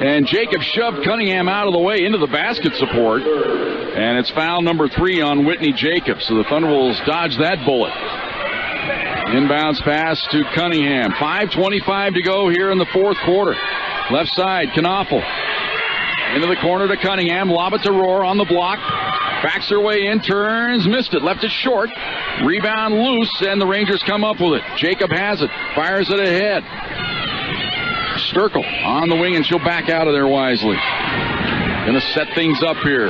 and Jacob shoved Cunningham out of the way into the basket support, and it's foul number 3 on Whitney Jacobs. So the Thunderwolves dodged that bullet. Inbounds pass to Cunningham. 5:25 to go here in the fourth quarter. Left side, Knaufel. Into the corner to Cunningham. Lob it to Rohr on the block. Backs her way in, turns, missed it, left it short. Rebound loose, and the Rangers come up with it. Jacob has it, fires it ahead. Sturkle on the wing, and she'll back out of there wisely. Gonna set things up here.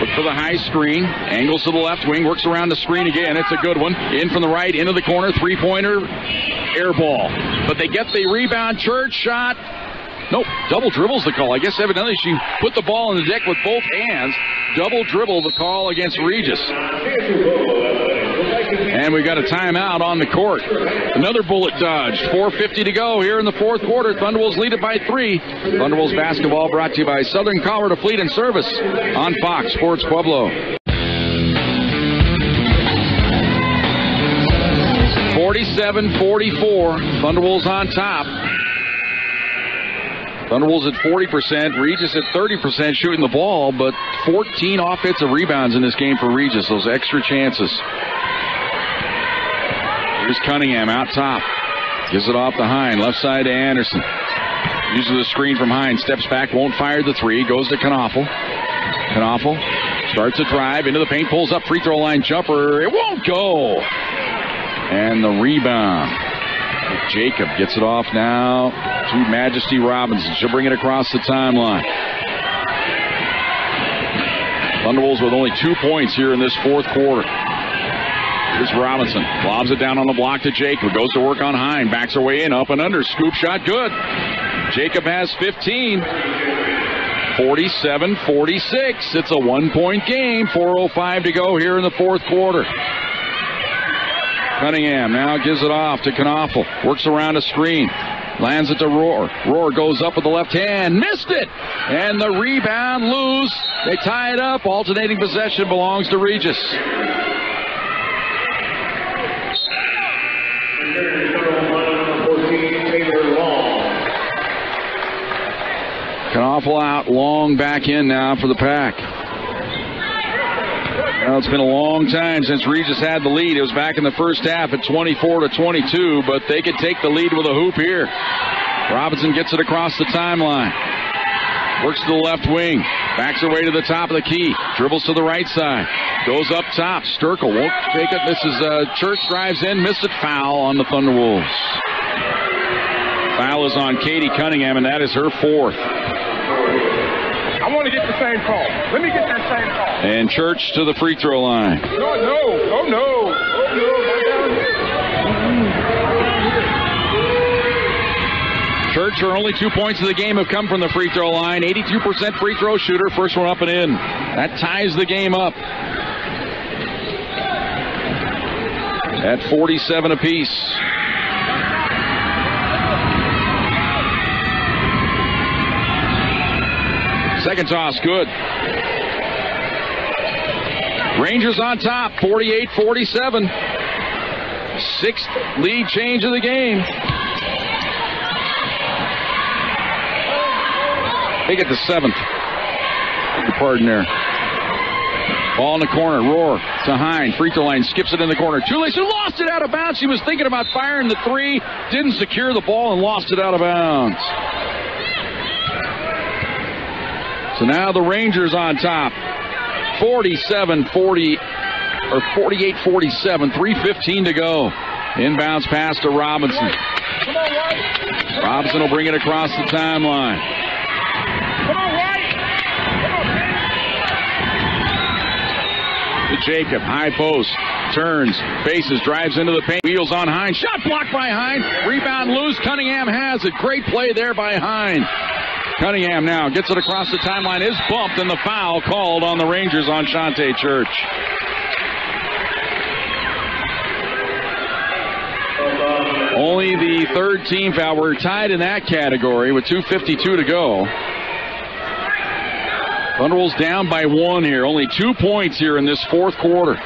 Look for the high screen. Angles to the left wing, works around the screen again. It's a good one. In from the right, into the corner, three-pointer, air ball. But they get the rebound. Church shot. Nope, double dribbles the call. I guess evidently she put the ball in the deck with both hands. Double dribble the call against Regis. And we got a timeout on the court. Another bullet dodged. 4:50 to go here in the fourth quarter. Thunderwolves lead it by 3. Thunderwolves basketball brought to you by Southern Colorado Fleet and Service on Fox Sports Pueblo. 47-44. Thunderwolves on top. Thunderwolves at 40%, Regis at 30% shooting the ball, but 14 offensive rebounds in this game for Regis, those extra chances. Here's Cunningham out top. Gives it off to Hine, left side to Anderson. Uses the screen from Hine, steps back, won't fire the 3, goes to Knaufel. Knaufel starts a drive, into the paint, pulls up, free throw line jumper. It won't go. And the rebound. Jacob gets it off now to Majesty Robinson. She'll bring it across the timeline. Thunderwolves with only 2 points here in this fourth quarter. Here's Robinson. Lobs it down on the block to Jacob. Goes to work on Hine. Backs her way in. Up and under. Scoop shot good. Jacob has 15. 47-46. It's a 1-point game. 4:05 to go here in the fourth quarter. Cunningham now gives it off to Knaufel. Works around a screen. Lands it to Rohr. Rohr goes up with the left hand. Missed it! And the rebound loose. They tie it up. Alternating possession belongs to Regis. Knaufel out. Long back in now for the Pack. Well, it's been a long time since Regis had the lead. It was back in the first half at 24-22, but they could take the lead with a hoop here. Robinson gets it across the timeline. Works to the left wing. Backs her way to the top of the key. Dribbles to the right side. Goes up top. Sturkle won't take it. This is Church drives in. Missed it. Foul on the Thunderwolves. Foul is on Katie Cunningham, and that is her 4th. I want to get the same call. Let me get that same call. And Church to the free throw line. No. watch her only 2 points of the game have come from the free throw line. 82% free throw shooter. First one up and in. That ties the game up at 47 apiece. Second toss, good. Rangers on top, 48-47. Sixth lead change of the game. They get the seventh. Pardon there. Ball in the corner. Roar to Hine. Free throw line. Skips it in the corner. Chulais, who lost it out of bounds. She was thinking about firing the three. Didn't secure the ball and lost it out of bounds. So now the Rangers on top. 48-47. 3:15 to go. Inbounds pass to Robinson. Robinson will bring it across the timeline. To Jacob, high post, turns, faces, drives into the paint, wheels on Hine. Shot blocked by Hine. Rebound loose. Cunningham has it. Great play there by Hine. Cunningham now gets it across the timeline. Is bumped, and the foul called on the Rangers on Shante Church. Only the third team foul. We're tied in that category with 2:52 to go. Thunderwolves down by one here. Only 2 points here in this fourth quarter.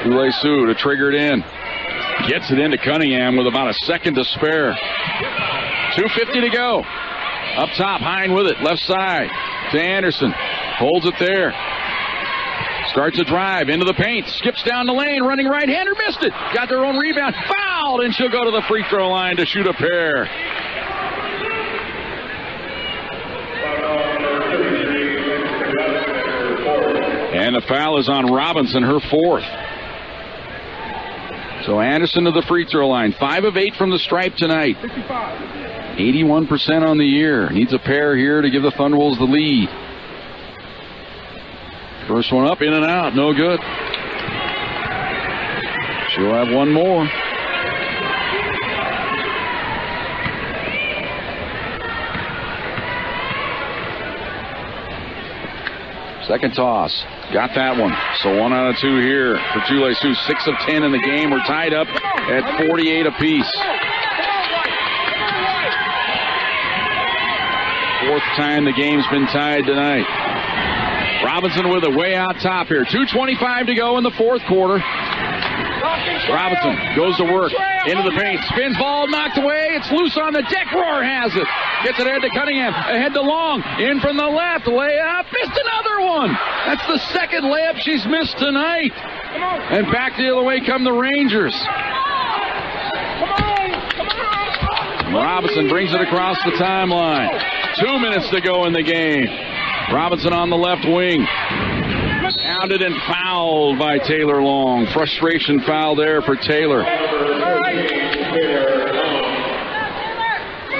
Csu to trigger it in. Gets it into Cunningham with about a second to spare. 2:50 to go. Up top, Hine with it. Left side to Anderson. Holds it there. Starts a drive into the paint. Skips down the lane. Running right-hander. Missed it. Got their own rebound. Fouled. And she'll go to the free throw line to shoot a pair. And the foul is on Robinson, her fourth. So Anderson to the free throw line. 5 of 8 from the stripe tonight. 81% on the year. Needs a pair here to give the Thunderwolves the lead. First one up, in and out. No good. She'll have one more. Second toss. Got that one. So 1 out of 2 here for Chulais, who's 6 of 10 in the game. We're tied up at 48 apiece. Fourth time the game's been tied tonight. Robinson with it way out top here. 2:25 to go in the fourth quarter. Robinson goes to work. Into the paint. Spins ball knocked away. It's loose on the deck. Roar has it. Gets it ahead to Cunningham. Ahead to Long. In from the left. Layup. Missed another one. That's the second layup she's missed tonight. And back the other way come the Rangers. Robinson brings it across the timeline. 2 minutes to go in the game. Robinson on the left wing. Pounded and fouled by Taylor Long. Frustration foul there for Taylor.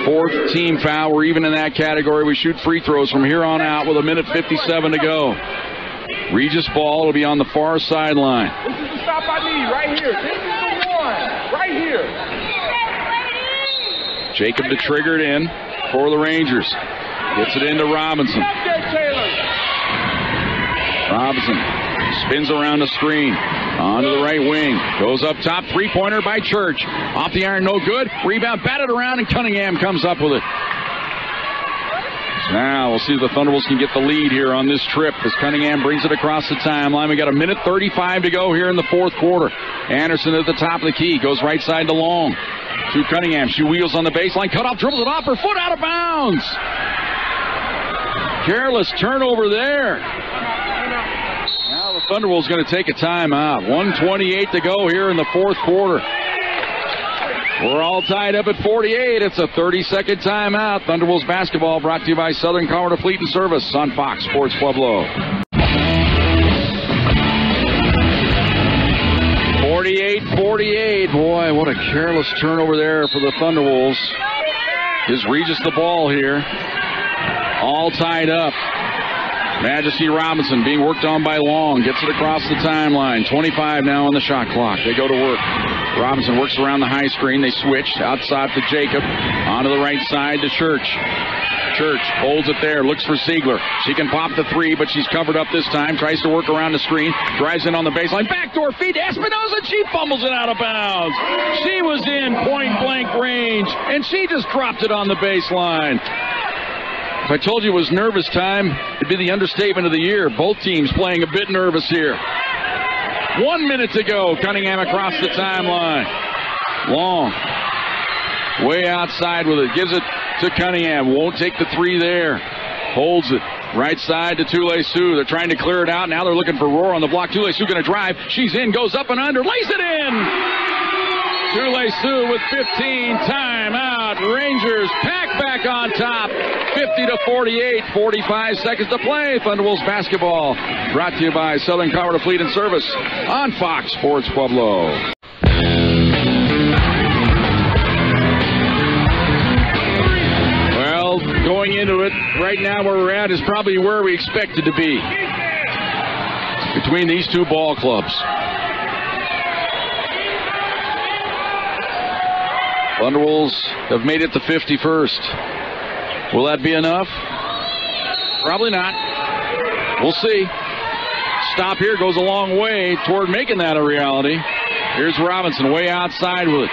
Fourth team foul. We're even in that category. We shoot free throws from here on out with 1:57 to go. Regis ball will be on the far sideline. This is the stop I need right here. This is the one right here. Jacob to trigger it in for the Rangers. Gets it into Robinson. Robinson spins around the screen. Onto the right wing. Goes up top. Three-pointer by Church. Off the iron, no good. Rebound batted around, and Cunningham comes up with it. So now we'll see if the Thunderwolves can get the lead here on this trip as Cunningham brings it across the timeline. We got 1:35 to go here in the fourth quarter. Anderson at the top of the key. Goes right side to Long. To Cunningham. She wheels on the baseline. Cut off. Dribbles it off. Her foot out of bounds. Careless turnover there. Now the Thunderwolves going to take a timeout. 1:28 to go here in the fourth quarter. We're all tied up at 48. It's a 30-second timeout. Thunderwolves basketball brought to you by Southern Colorado Fleet and Service on Fox Sports Pueblo. 48-48. Boy, what a careless turnover there for the Thunderwolves. Gives Regis the ball here. All tied up. Majesty Robinson being worked on by Long. Gets it across the timeline. 25 now on the shot clock. They go to work. Robinson works around the high screen. They switch outside to Jacob. Onto the right side to Church. Church holds it there. Looks for Ziegler. She can pop the three, but she's covered up this time. Tries to work around the screen. Drives in on the baseline. Backdoor feed to Espinoza. She fumbles it out of bounds. She was in point-blank range, and she just dropped it on the baseline. If I told you it was nervous time, it'd be the understatement of the year. Both teams playing a bit nervous here. 1 minute to go. Cunningham across the timeline. Long. Way outside with it. Gives it to Cunningham. Won't take the three there. Holds it. Right side to Tule-Su. They're trying to clear it out. Now they're looking for Rohr on the block. Tule-Su going to drive. She's in. Goes up and under. Lays it in. Tule-Su with 15. Timeout. Rangers pack back on top. 50-48. 45 seconds to play. Thunderwolves basketball. Brought to you by Southern Colorado Fleet and Service on Fox Sports Pueblo. Going into it, right now where we're at is probably where we expected to be between these two ball clubs. Thunderwolves have made it to 51st. Will that be enough? Probably not. We'll see. Stop here goes a long way toward making that a reality. Here's Robinson way outside with it.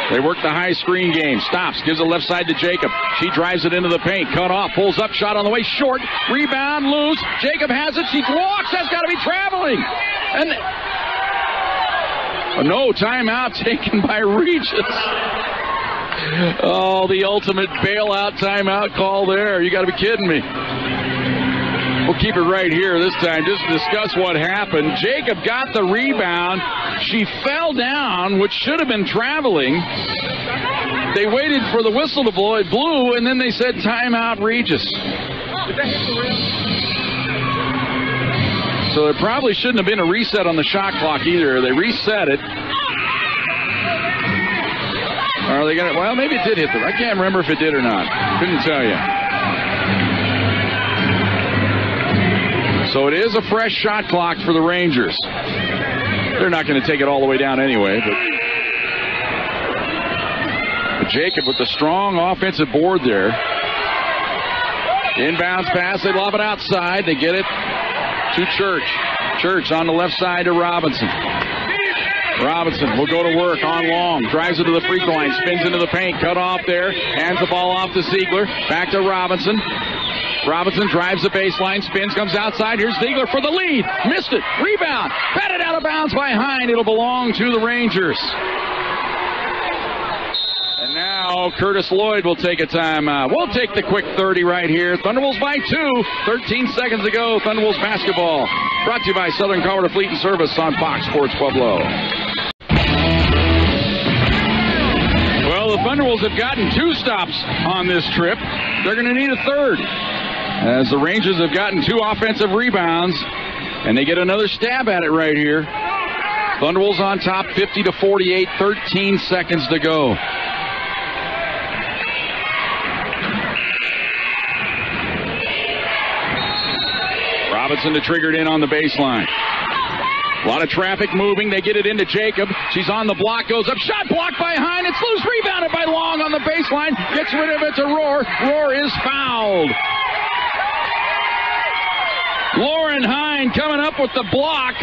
They work the high screen game. Stops. Gives it left side to Jacob. She drives it into the paint. Cut off. Pulls up. Shot on the way. Short. Rebound. Loose. Jacob has it. She walks. That's got to be traveling. And no timeout taken by Regis. Oh, the ultimate bailout timeout call there. You got to be kidding me. We'll keep it right here this time just to discuss what happened. Jacob got the rebound. She fell down, which should have been traveling. They waited for the whistle to blow. It blew, and then they said, timeout, Regis. So it probably shouldn't have been a reset on the shot clock either. They reset it. Are they going to? Well, maybe it did hit them. I can't remember if it did or not. Couldn't tell you. So it is a fresh shot clock for the Rangers. They're not going to take it all the way down anyway. But Jacob with the strong offensive board there. Inbounds pass. They lob it outside. They get it to Church. Church on the left side to Robinson. Robinson will go to work on Long. Drives it to the free throw line. Spins into the paint. Cut off there. Hands the ball off to Ziegler. Back to Robinson. Robinson drives the baseline, spins, comes outside. Here's Ziegler for the lead. Missed it. Rebound. Batted out of bounds by Hind. It'll belong to the Rangers. And now Curtis Lloyd will take a timeout. We'll take the quick 30 right here. Thunderwolves by 2. 13 seconds to go. Thunderwolves basketball. Brought to you by Southern Colorado Fleet and Service on Fox Sports Pueblo. Well, the Thunderwolves have gotten 2 stops on this trip. They're going to need a third, as the Rangers have gotten 2 offensive rebounds, and they get another stab at it right here. Thunderwolves on top, 50-48, 13 seconds to go. Robinson to trigger it in on the baseline. A lot of traffic moving. They get it into Jacob. She's on the block, goes up. Shot blocked by Hind. It's loose. Rebounded by Long on the baseline. Gets rid of it to Rohr. Rohr is fouled. Lauren Hind coming up with the block.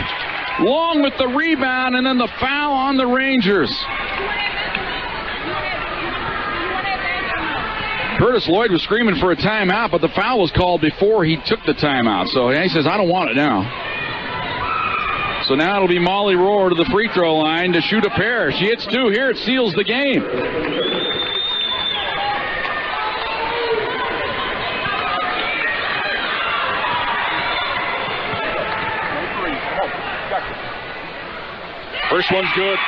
Long with the rebound, and then the foul on the Rangers. Curtis Lloyd was screaming for a timeout, but the foul was called before he took the timeout. So he says, I don't want it now. So now it'll be Molly Rohr to the free throw line to shoot a pair. She hits 2 here. It seals the game. First one's good.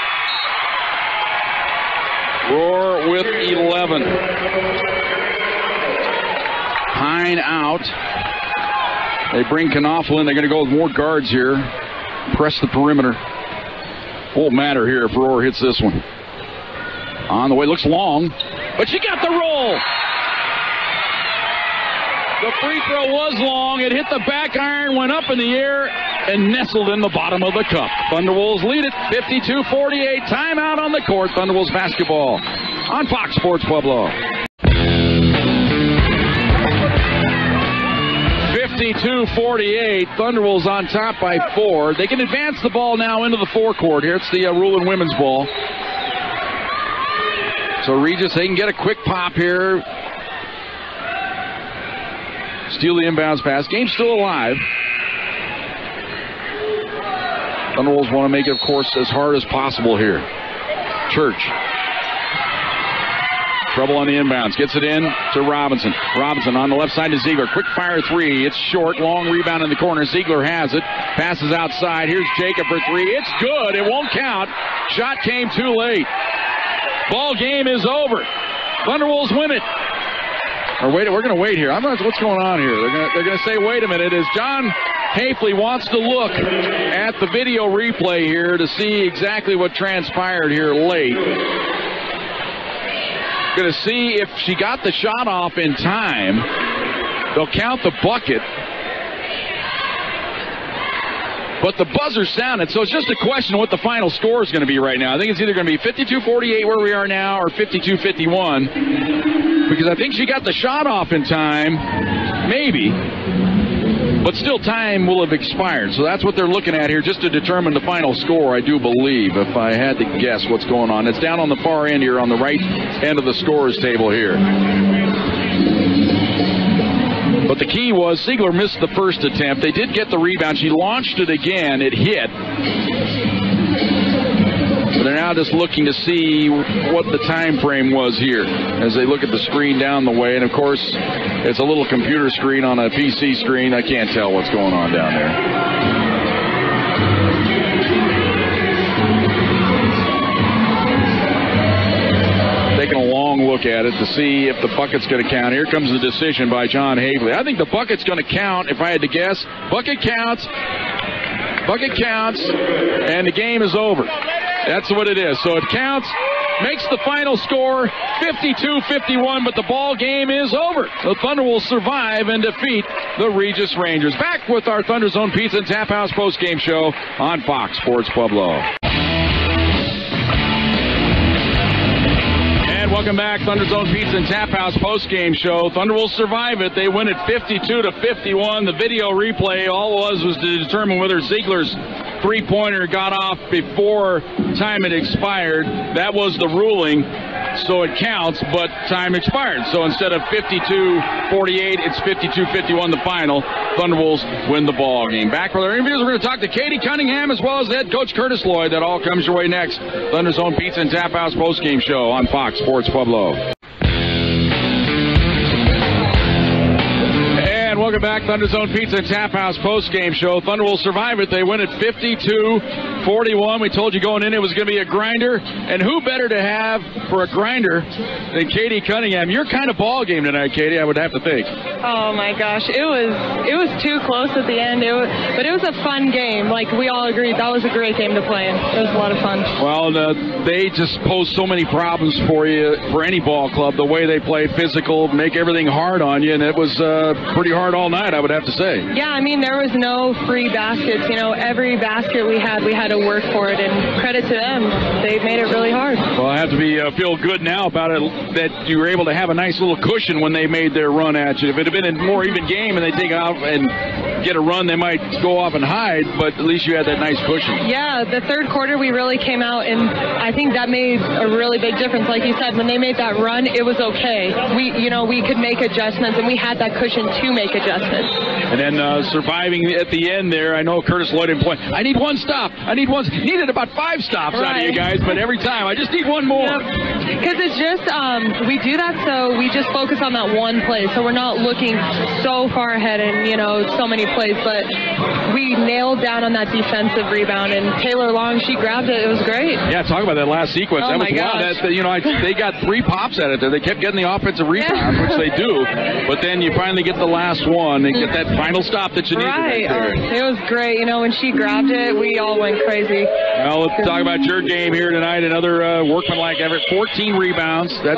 Rohr with 11. Hine out. They bring Knopfler in. They're going to go with more guards here. Press the perimeter. Won't matter here if Rohr hits this one. On the way, looks long, but she got the roll. The free throw was long. It hit the back iron, went up in the air, and nestled in the bottom of the cup. Thunderwolves lead it 52-48. Timeout on the court. Thunderwolves basketball on Fox Sports Pueblo. 52-48. Thunderwolves on top by 4. They can advance the ball now into the forecourt here. It's the Rulin women's ball. So Regis, they can get a quick pop here. Steal the inbounds pass. Game's still alive. Thunderwolves want to make it, of course, as hard as possible here. Church. Trouble on the inbounds. Gets it in to Robinson. Robinson on the left side to Ziegler. Quick fire three. It's short. Long rebound in the corner. Ziegler has it. Passes outside. Here's Jacob for three. It's good. It won't count. Shot came too late. Ball game is over. Thunderwolves win it. Or wait, we're going to wait here. I'm not. What's going on here? They're going to say, wait a minute. As John Hafley wants to look at the video replay here to see exactly what transpired here late. Going to see if she got the shot off in time. They'll count the bucket. But the buzzer sounded, so it's just a question of what the final score is going to be right now. I think it's either going to be 52-48 where we are now or 52-51. Because I think she got the shot off in time. Maybe. But still, time will have expired. So that's what they're looking at here, just to determine the final score, I do believe, if I had to guess what's going on. It's down on the far end here, on the right end of the scorers table here. But the key was Ziegler missed the first attempt. They did get the rebound. She launched it again. It hit. But they're now just looking to see what the time frame was here as they look at the screen down the way. And, of course, it's a little computer screen on a PC screen. I can't tell what's going on down there. Taking a long look at it to see if the bucket's going to count. Here comes the decision by John Hafley. I think the bucket's going to count, if I had to guess. Bucket counts. Bucket counts. And the game is over. That's what it is. So it counts. Makes the final score 52-51, but the ball game is over. The Thunder will survive and defeat the Regis Rangers. Back with our Thunder Zone Pizza and Tap House post-game show on Fox Sports Pueblo. Welcome back, Thunder Zone Pizza and Tap House post-game show. Thunder will survive it. They win it 52-51. The video replay, all it was to determine whether Ziegler's three-pointer got off before time had expired. That was the ruling, so it counts, but time expired. So instead of 52-48, it's 52-51 the final. Thunderwolves win the ball game. Back for their interviews, we're going to talk to Katie Cunningham as well as head coach Curtis Lloyd. That all comes your way next. Thunder Zone Pizza and Tap House post-game show on Fox Sports Pueblo. Welcome back, Thunder Zone Pizza and Tap House post-game show. Thunder will survive it. They win it 52-41. We told you going in it was going to be a grinder. And who better to have for a grinder than Katie Cunningham? Your kind of ball game tonight, Katie, I would have to think. Oh, my gosh. It was too close at the end. But it was a fun game. Like, we all agreed that was a great game to play in. It was a lot of fun. Well, they just pose so many problems for you, for any ball club. The way they play physical, make everything hard on you. And it was pretty hard all night, I would have to say. Yeah, I mean, there was no free baskets. You know, every basket we had to work for it, and credit to them. They made it really hard. Well, I have to feel good now about it that you were able to have a nice little cushion when they made their run at you. If it had been a more even game and they take out and get a run, they might go off and hide, but at least you had that nice cushion. Yeah, the third quarter we really came out, and I think that made a really big difference. Like you said, when they made that run, it was okay. We could make adjustments, and we had that cushion to make adjustments. And then surviving at the end there, I know Curtis Lloyd in point. I need one stop. Needed about 5 stops out of you guys, but every time I just need one more. Because it's just, we do that so we just focus on that one play. So we're not looking so far ahead and, so many plays, but we nailed down on that defensive rebound. And Taylor Long, she grabbed it. It was great. Yeah, talk about that last sequence. Oh, that was wild. They got 3 pops at it there. They kept getting the offensive rebound, which they do. But then you finally get the last one and get that final stop that you needed. Right. It was great. When she grabbed it, we all went crazy. Well, let's talk about your game here tonight. Another workmanlike effort, 14 rebounds. That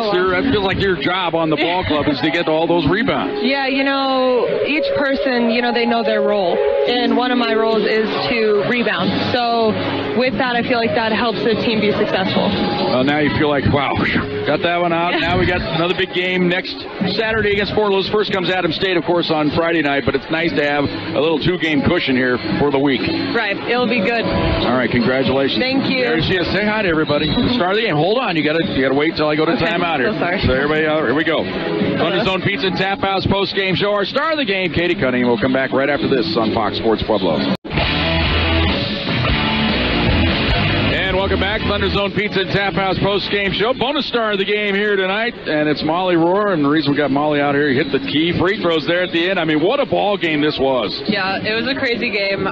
feels like your job on the ball club is to get all those rebounds. Yeah, each person, they know their role. And one of my roles is to rebound. So with that, I feel like that helps the team be successful. Well, now you feel like, wow, got that one out. Now we got another big game next Saturday against Fort Lewis. First comes Adams State, of course, on Friday night, but it's nice to have a little 2-game cushion here for the week. Right. It'll be good. All right. Congratulations. Thank you. There she is. Say hi to everybody. Start of the game. Hold on. You got to wait till I go to timeout here. So sorry. So everybody, here we go. Thunder Zone Pizza and Tap House post-game show. Our star of the game, Katie Cunningham, will come back right after this on Fox Sports Pueblo. Welcome back, Thunder Zone Pizza and Tap House post-game show. Bonus star of the game here tonight, and it's Molly Rohr. And the reason we got Molly out here, he hit the key free throws there at the end. I mean, what a ball game this was. Yeah, it was a crazy game.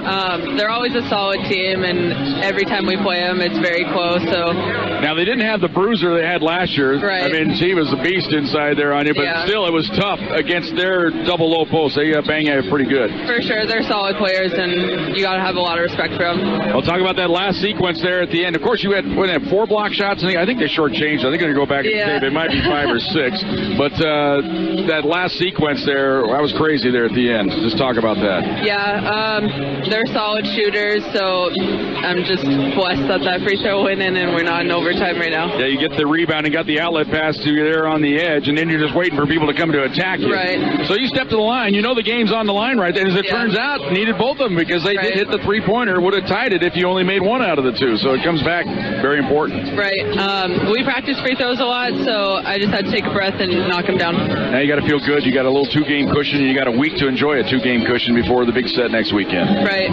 They're always a solid team, and every time we play them, it's very close. So now they didn't have the bruiser they had last year. Right. I mean, she was a beast inside there on you, but still, it was tough against their double low post. They bang at it pretty good. For sure, they're solid players, and you got to have a lot of respect for them. We'll talk about that last sequence there at the end. Of course, you had 4 block shots, and I think they shortchanged. I think they're going to go back and tape. It might be 5 or 6. But that last sequence there, that was crazy there at the end. Just talk about that. Yeah, they're solid shooters, so I'm just blessed that free throw went in and we're not in overtime right now. Yeah, you get the rebound and got the outlet pass to you there on the edge, and then you're just waiting for people to come to attack you. Right. So you step to the line. You know the game's on the line right there. As it turns out, needed both of them because they did hit the three-pointer. Would have tied it if you only made one out of the two. So it comes back very important. Right. We practice free throws a lot, so I just had to take a breath and knock them down. Now you got to feel good. You got a little 2-game cushion, and you got a week to enjoy a 2-game cushion before the big set next weekend. Right.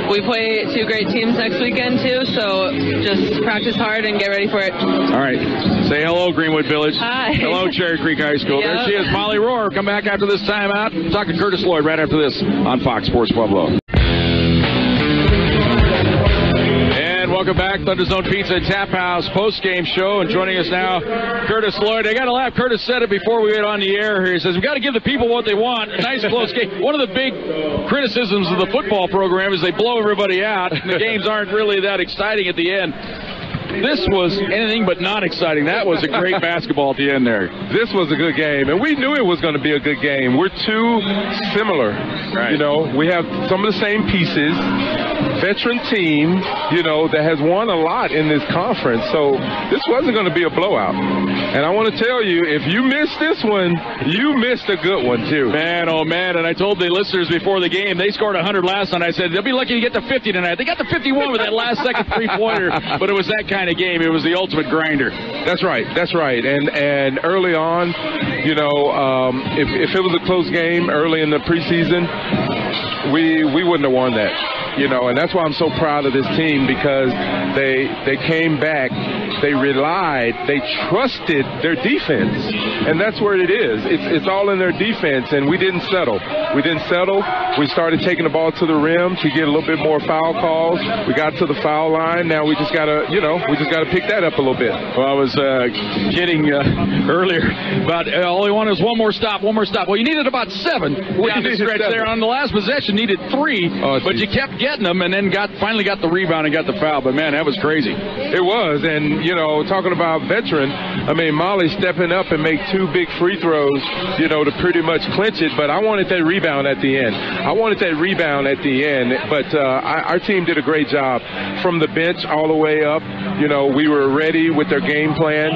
We play 2 great teams next weekend, too, so just practice hard and get ready for it. All right. Say hello, Greenwood Village. Hi. Hello, Cherry Creek High School. Yep. There she is, Molly Rohr. Come back after this timeout. Talk to Curtis Lloyd right after this on Fox Sports Pueblo. Welcome back, Thunder Zone Pizza and Tap House post-game show, and joining us now, Curtis Lloyd. I got to laugh. Curtis said it before we went on the air here. He says, we got to give the people what they want. Nice close game. One of the big criticisms of the football program is they blow everybody out, and the games aren't really that exciting at the end. This was anything but not exciting. That was a great basketball at the end there. This was a good game, and we knew it was going to be a good game. We're too similar. Right. We have some of the same pieces. Veteran team, that has won a lot in this conference. So this wasn't going to be a blowout. And I want to tell you, if you missed this one, you missed a good one, too. Man, oh, man. And I told the listeners before the game, they scored 100 last night. I said, they'll be lucky to get to 50 tonight. They got to 51 with that last second three-pointer. But it was that kind of game. It was the ultimate grinder. That's right. That's right. And early on, if it was a close game early in the preseason, we wouldn't have won that. And that's why I'm so proud of this team, because they came back, they relied, they trusted their defense, and that's where it is. It's all in their defense, and we didn't settle. We started taking the ball to the rim to get a little bit more foul calls. We got to the foul line. Now we just gotta pick that up a little bit. Well, I was kidding earlier about all we wanted was one more stop. Well, you needed about 7 down the stretch there. On the last possession, needed 3, but you kept getting them, and then finally got the rebound and got the foul. But man, that was crazy. It was, and talking about veteran, Molly stepping up and make 2 big free throws, to pretty much clinch it. But I wanted that rebound at the end. But our team did a great job from the bench all the way up. We were ready with their game plan.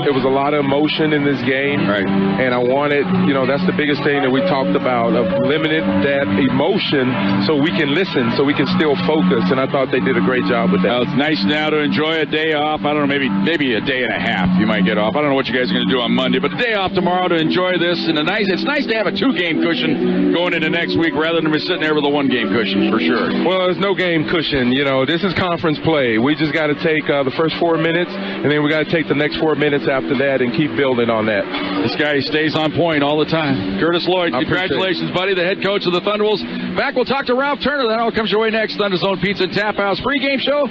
It was a lot of emotion in this game, right? And I wanted, that's the biggest thing that we talked about, of limiting that emotion so we can listen, so we can still focus. And I thought they did a great job with that. Well, it's nice now to enjoy a day off. I don't know, maybe a day and a half you might get off. I don't know what you guys are going to do on Monday, but a day off tomorrow to enjoy this. And it's nice to have a 2-game cushion going into next week rather than sitting there with a 1-game cushion, for sure. Well, there's no game cushion. This is conference play. We just got to take the first 4 minutes, and then we got to take the next 4 minutes after that and keep building on that. This guy stays on point all the time. Curtis Lloyd, congratulations, buddy, the head coach of the Thunderwolves. Back, we'll talk to Ralph Turner. That all comes your way next. Thunder Zone Pizza and Tap House pregame show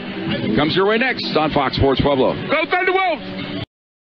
comes your way next on Fox Sports Pueblo. Go Thunderwolves!